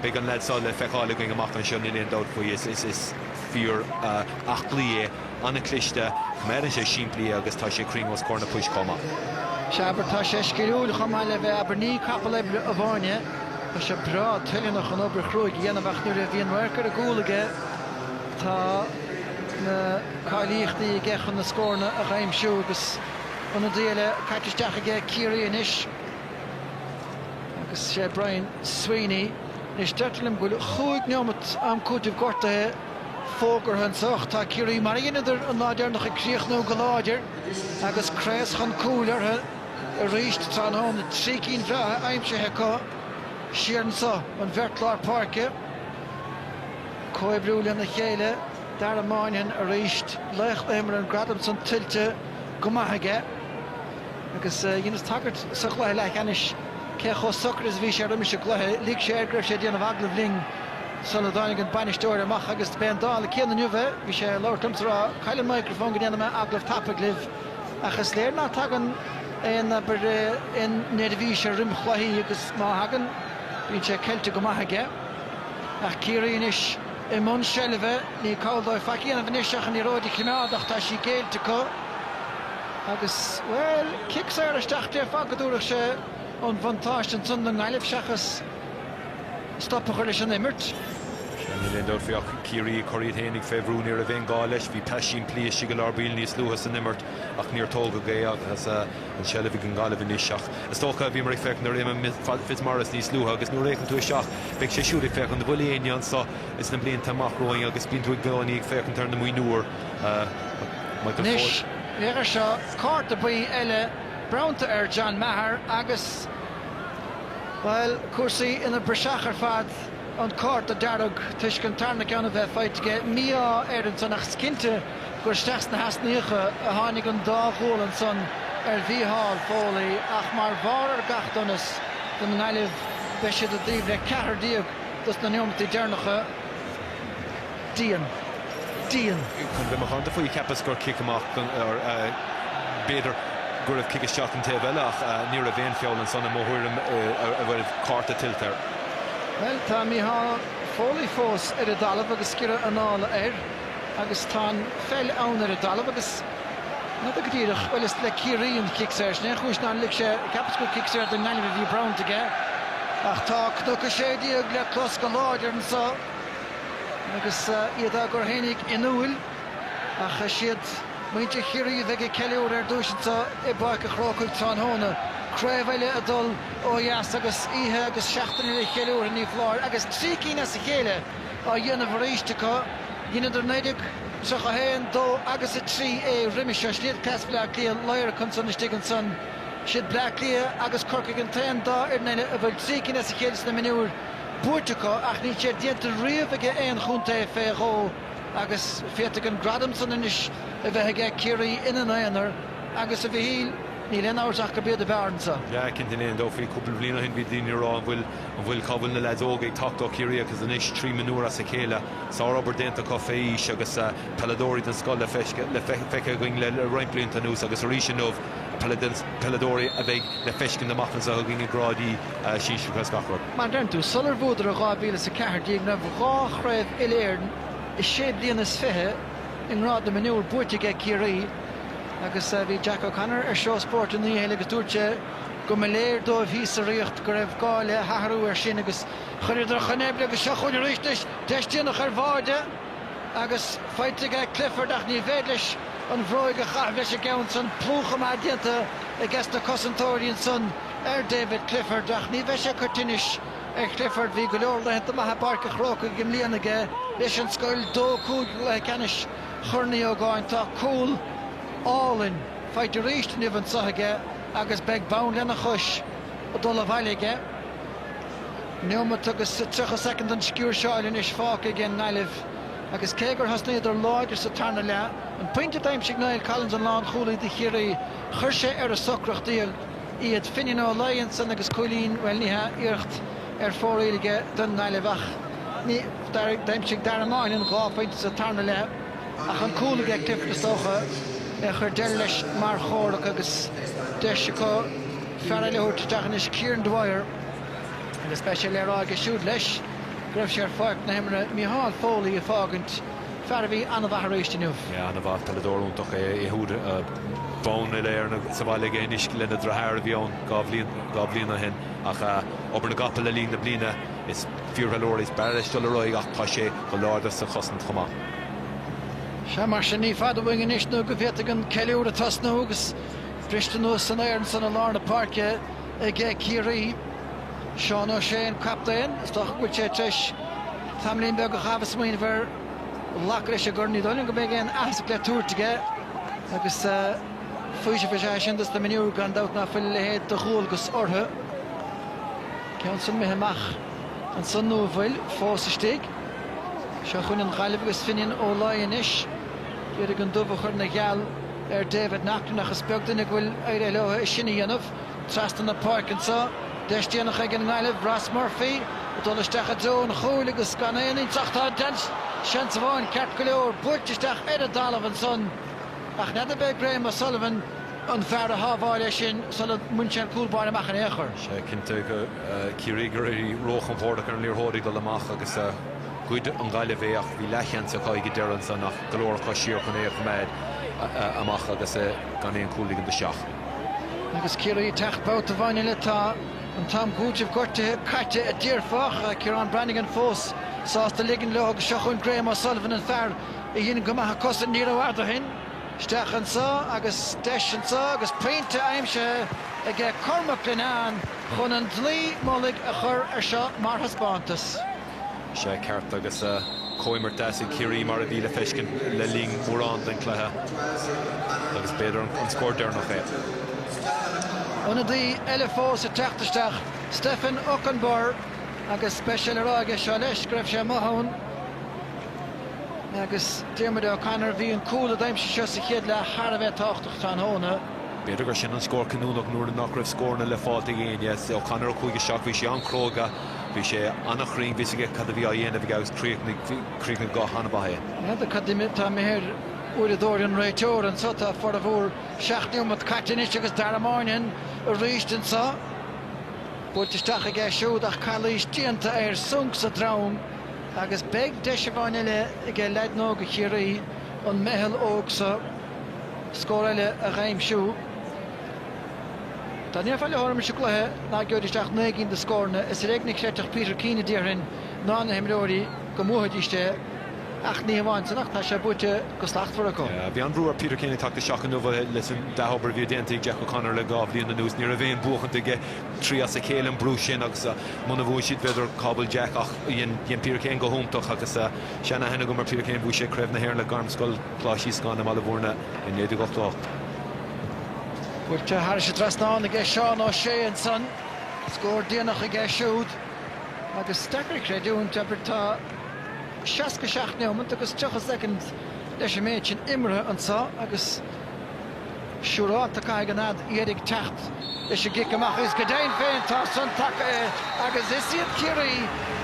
S2: big an leadsáil le feicála going amach an seo níléon dát faoi is fíor ach lí anna cliste mar sé siimplí agus tá sé cringos cóna puis comma.
S1: Seabar tá sé sciúil chumá le bheith aber ní capal a bháine Tá sé bra tuileannach an obair chrúig dhéanamhach nuair a bhíon mhaircar a gúlaige tá na cáilíochtaí gcechan na scórna a chaimsiú agus an déile caitisteach a ggé Kerry inis agus sé Brian Sweeney is deirtlim goil chuig neamat am cúidh gortathe fógur an soch tá Kerry mar ionidir an náidir nach críoch nó go láidir agus crés chun cúlar a ríist tá an na trícín bhrethe aimsethe có sian sa an bhertláir parke coibrúla na chéile dar a máin a ríist lech éimar an gradamson tilte go maithaige agus dhéanas tagart sa chluithe le anis ce cho sucras bhí sé riimi se gluthe líg sé greibh sé déanamh aglah ling Sala dánig an bainisteoir amach agus ben dála céan nuve bhí sé leirtumsrá caiile microfón go déanamh aglah tapaglah agus léir ná tagan in nedahí sé rimchlathaí agus má hagan bhín sé ceilte go maithaige ach Kerry-inis I mún seilbhe ní cáildóid facíanamh inisseach an iróidí chimeádach tá sí géilte có agus well kicks isteach dé fagadúach sé an vantáist an sun an ngaileh seachas stoppa chuir leis an imirt.
S2: Lindor fioch Kerry choirí hénig féhrún ar a bhéon gá leis bhí peisín plíos si go lábíil níos luchas an imirt ach níor tóga géag as an seilbh an gáileh níoseach. Is tócha bhí mar feic nar réime Fitzmaurice níos luha agus nuair réchan tú seach beag sé siúd feic an de bhfuilíon sa is na blion tamach roing agus bíon tú gáí ag feic an tar na mí nuair.
S1: Nis éar seo cáirta buí eile brownta ar John Maher agus well cuasaí ina breisachar fad an cáirta dearg tuiscin tarna ceanna bheith feitige míá an san nach scinte gur steach na hasníocha a tháinig an dáhil an son ar bhíáil fólaí ach mar bhar ar gachdonas den ngaileh beisiad a dtíobh le cethar díobh dus na neomtaí dearnacha díon.
S2: Chun bheith mar chuanta faoi cepas gur kick amach ar béidir gur raibh kick isteach an taobh eile ach níor a bhéon feáil an son móthúirm a bhfuil cáirta tiltar.
S1: Well, tá míá fólaí fós ar a dalamh agus cire anála agus tá fel ann ar a dalamh agus na go dtíireach well is le Kerry kicks ne chuis ná lig sé cepas go kicks ar den ngaileh bhí brownta ige ach tá cnocha sé díag le clos go láidir an sa agus iad a gur hénig inúil ach siad muinte Kerry bheith ceúir ar dúisinta I baic a chrácail tá hóna Craibhile a dul ó dheas agus ihe agus seachtainna le cheúir in ní phláir agus trícína sa chéile á dhéanamh ríisteá dhéanaidir néidir sucha héan dó agus a trí riimi se sliad clas bleach líon leir chun san istigh an san siad bleach lia agus corcaigh an tain dá ar naine a bhfuil trícína sa chéile na minúir buirteá ach ní sé dianta riomhaige éon chunta féó agus féta an gradam san inis a bheith ag Kerry ina éanaar agus a bhí ní le áach go bead a bhearnsa.
S2: Ja cinnta éon dó faoi cúpla bliana hin bhí daoine rá an bhfuil cabhail na leidóga ag tachtá Kerry agus an is 3 minúra sa chéile sa obair déanta có féís agus peladóirí den scoil le feice going le roiimplíonn tanús agus rí sin nómh peladóirí a bheith le feiscin na machchan sa gin grádí síos gachar.
S1: Mar den tú sular búdar a gábíle sa cethir díag na bhá chraibh iléirn is sé bliana fithe in rád na minúr buirteige Kerry agus bhí Jack O'Connor ar seo sport in héile agus dúirte go me léir dómh hí a riocht go raibh gáile hathrú ar sin agus chuidir chanéble agus seo chuin ríis deistíanach ar bháide agus feitiige Clifford ach ní bhéidir an bhróig a chahbheis a gceann san plúcha má dianta a gceasta cosantóiríonn san ar David Clifford ach ní bheith sé chuirtinis ar Clifford bhí go leor le henta maithe barca chróca go mlíanaige leis an scoil dó cúil le ceannis churnaí ó gáin tá cúil Allin feitir ríist nimhan saige agus beag bán lena chuis a dul a bhailige. Neomad agus 3 second an sciúr seáilin is fáca gin naileh agus cégur has néidir láidir sa tarna le an pointe daim sig nail Collins an lán choúlaí de Kerry chuir sé ar a socrach díal iad finin ó Lions san agus coilín well níthe iirecht ar fóréige den nailehach. Ní daim sig dar amáin in gá pointe sa tarna le ach an cúlaige clifte socha chuir deir leis mar chóirach agus deise go fearaileút deachan is Kieran Dwyer agus speisial le rá agus siúd leis greibh sé ar fáic na himre míáil fólaí a fágant fear bhí anna bhar éisteanmh.
S2: Ja anna bhah peladóúntaach é thuúd bán léir na sa bhile géis lena drathir a bhíán gá bliana hen ach obair na gappa le lín na bliana is fiúrhalóir is beiristeil a roiig ach tá sé go láirda sa chosant chumá.
S1: Se mar sin ní fada bhain is nó go bhéta an ceúr a tasnú agus bristanú san éan san a lána parke ag Kerry Seán ó sé an captain stoch go sé treis tamlín be go chafas muoin bhar lacra sé gurní dóin go mé an as le túirtige agus fuise fe sin na miniú gan dat na fuil lehéad de chúil gus orthe cean san meheach an san nóhfuil fósastig seo chun an chaileh agus finin ó láin is iad an dubh chur na geal David Nachtan agus beagtain bhfuil éire leotha is sinna dhéanamh trastan na Parkinsa deistíanach ag an gáileh Ross Murphy dolisteach a dó an chúil agus gan éonaí teachta dent sean sa bháin ceart go leor buirtisteach ar a dalamh an son ach ned a bheith Graham O'Sullivan an fear a hábháile sin sulla muintean cúlbáin amach an éair.
S2: sé cinnte go Kerry gurí rochan bhórda ar an líorthirí do amach agus cuid an gáile bhéach bhí leichan sa chaige dearan san nach golóircha siar chun éoch méid amach agus gan éon cúlaigh de seach.
S1: Agus Kerry teachbát a bhaine le tá an Tom Gúteh gortathe caite a ddíorfach Ciarán Brannigan fós sásta ligan le agus seachún Graham O'Sullivan an fear I dhéanaan go maithe cosa ní bhharda hin Stechan sa agus deisian sa agus peinte aimse ag Cormac Linán chun an dlí mollig a chur ar seo mar haspántas.
S2: sé ceart agus coimar deas Kerry mar a bhí le feiscin le lín mórrán den chluthe agus beidir an scór dearnach é.
S1: Una dí eile fós a teachtasteach Stefan Ockenbar agus speisial aráige seo leis greibh sé mothán agus Diarmuid O'Connor bhí an cúil a daimse seo sa chéad le Har a bheith táchtach tá hóna.
S2: Beidir gur sin an scór canúnach nuair an nach raibh scórna le fáilta géine O'Connor chuige seach bhí sé an cróga bhí sé annach ring bhíige cad a bhí a dhéanamh bhí agus críochna gá hana bathe.
S1: Head a cadimita méhéir uiridóir an réiteóir an sota for a bhór seaachniú mat caiitinis agus daramáinin a rístin sa. Búirtisteach a gceith siúd ach cailís díanta ar sunk sa drám agus beg deisibháin eile i gceith leidnó go Kerry an mehel óg sa scór eile a réimsiú. Tá níor fáile thorm se gluthe ná gceoiristeach 9 de scórna is réignig cléirteach Peter Keane díorhin ná na himróirí go móthidiste ach ní bhain sanach tá sé bute go slachtfar acu.
S2: Bhí an brúar Peter Keane tata seach an bhfuil leis an dahabar bhí déanta Jack O'Connor le gáh líon na nús ní a bhéon buchanta ige trí as a céil an brú sin agus muna bhúil siad beidir cabal Jack ach dhéon Peter Keane go húmtach agus sena hena go mar Peter Keane bhú sé creibh na hhéir le garmscoil pláisí scan am ala bhórna in 1988.
S1: Búilte Har sé trasnáin a gceith Seán O'Shea an son scór díanach a gceith siúd agus stecar creidún tá Seaca seaachneomant agus 2 second leis méid sin imre an sa agus siúrá a cai ganad iedig techt leis gic amach is go déin féin tá san take agus is iad Kerry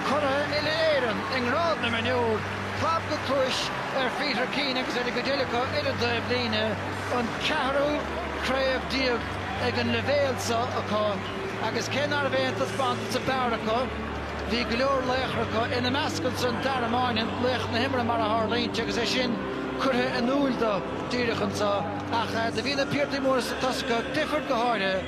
S1: chuna ile éan ingrád na maniúr chlab go cruis ar Peter Keane agus go déalacha ile de blina an cearú creibh díobh ag an levéalsa acu agus cenar bhéint a spanta sa bearacha Bhí go leor léachracha ina meascail san daramáinin léach na himre mar a Harlín agus é sin curtha an úlda díirichan sa ach de bhí na Peartaí mór sa tasca difford go háire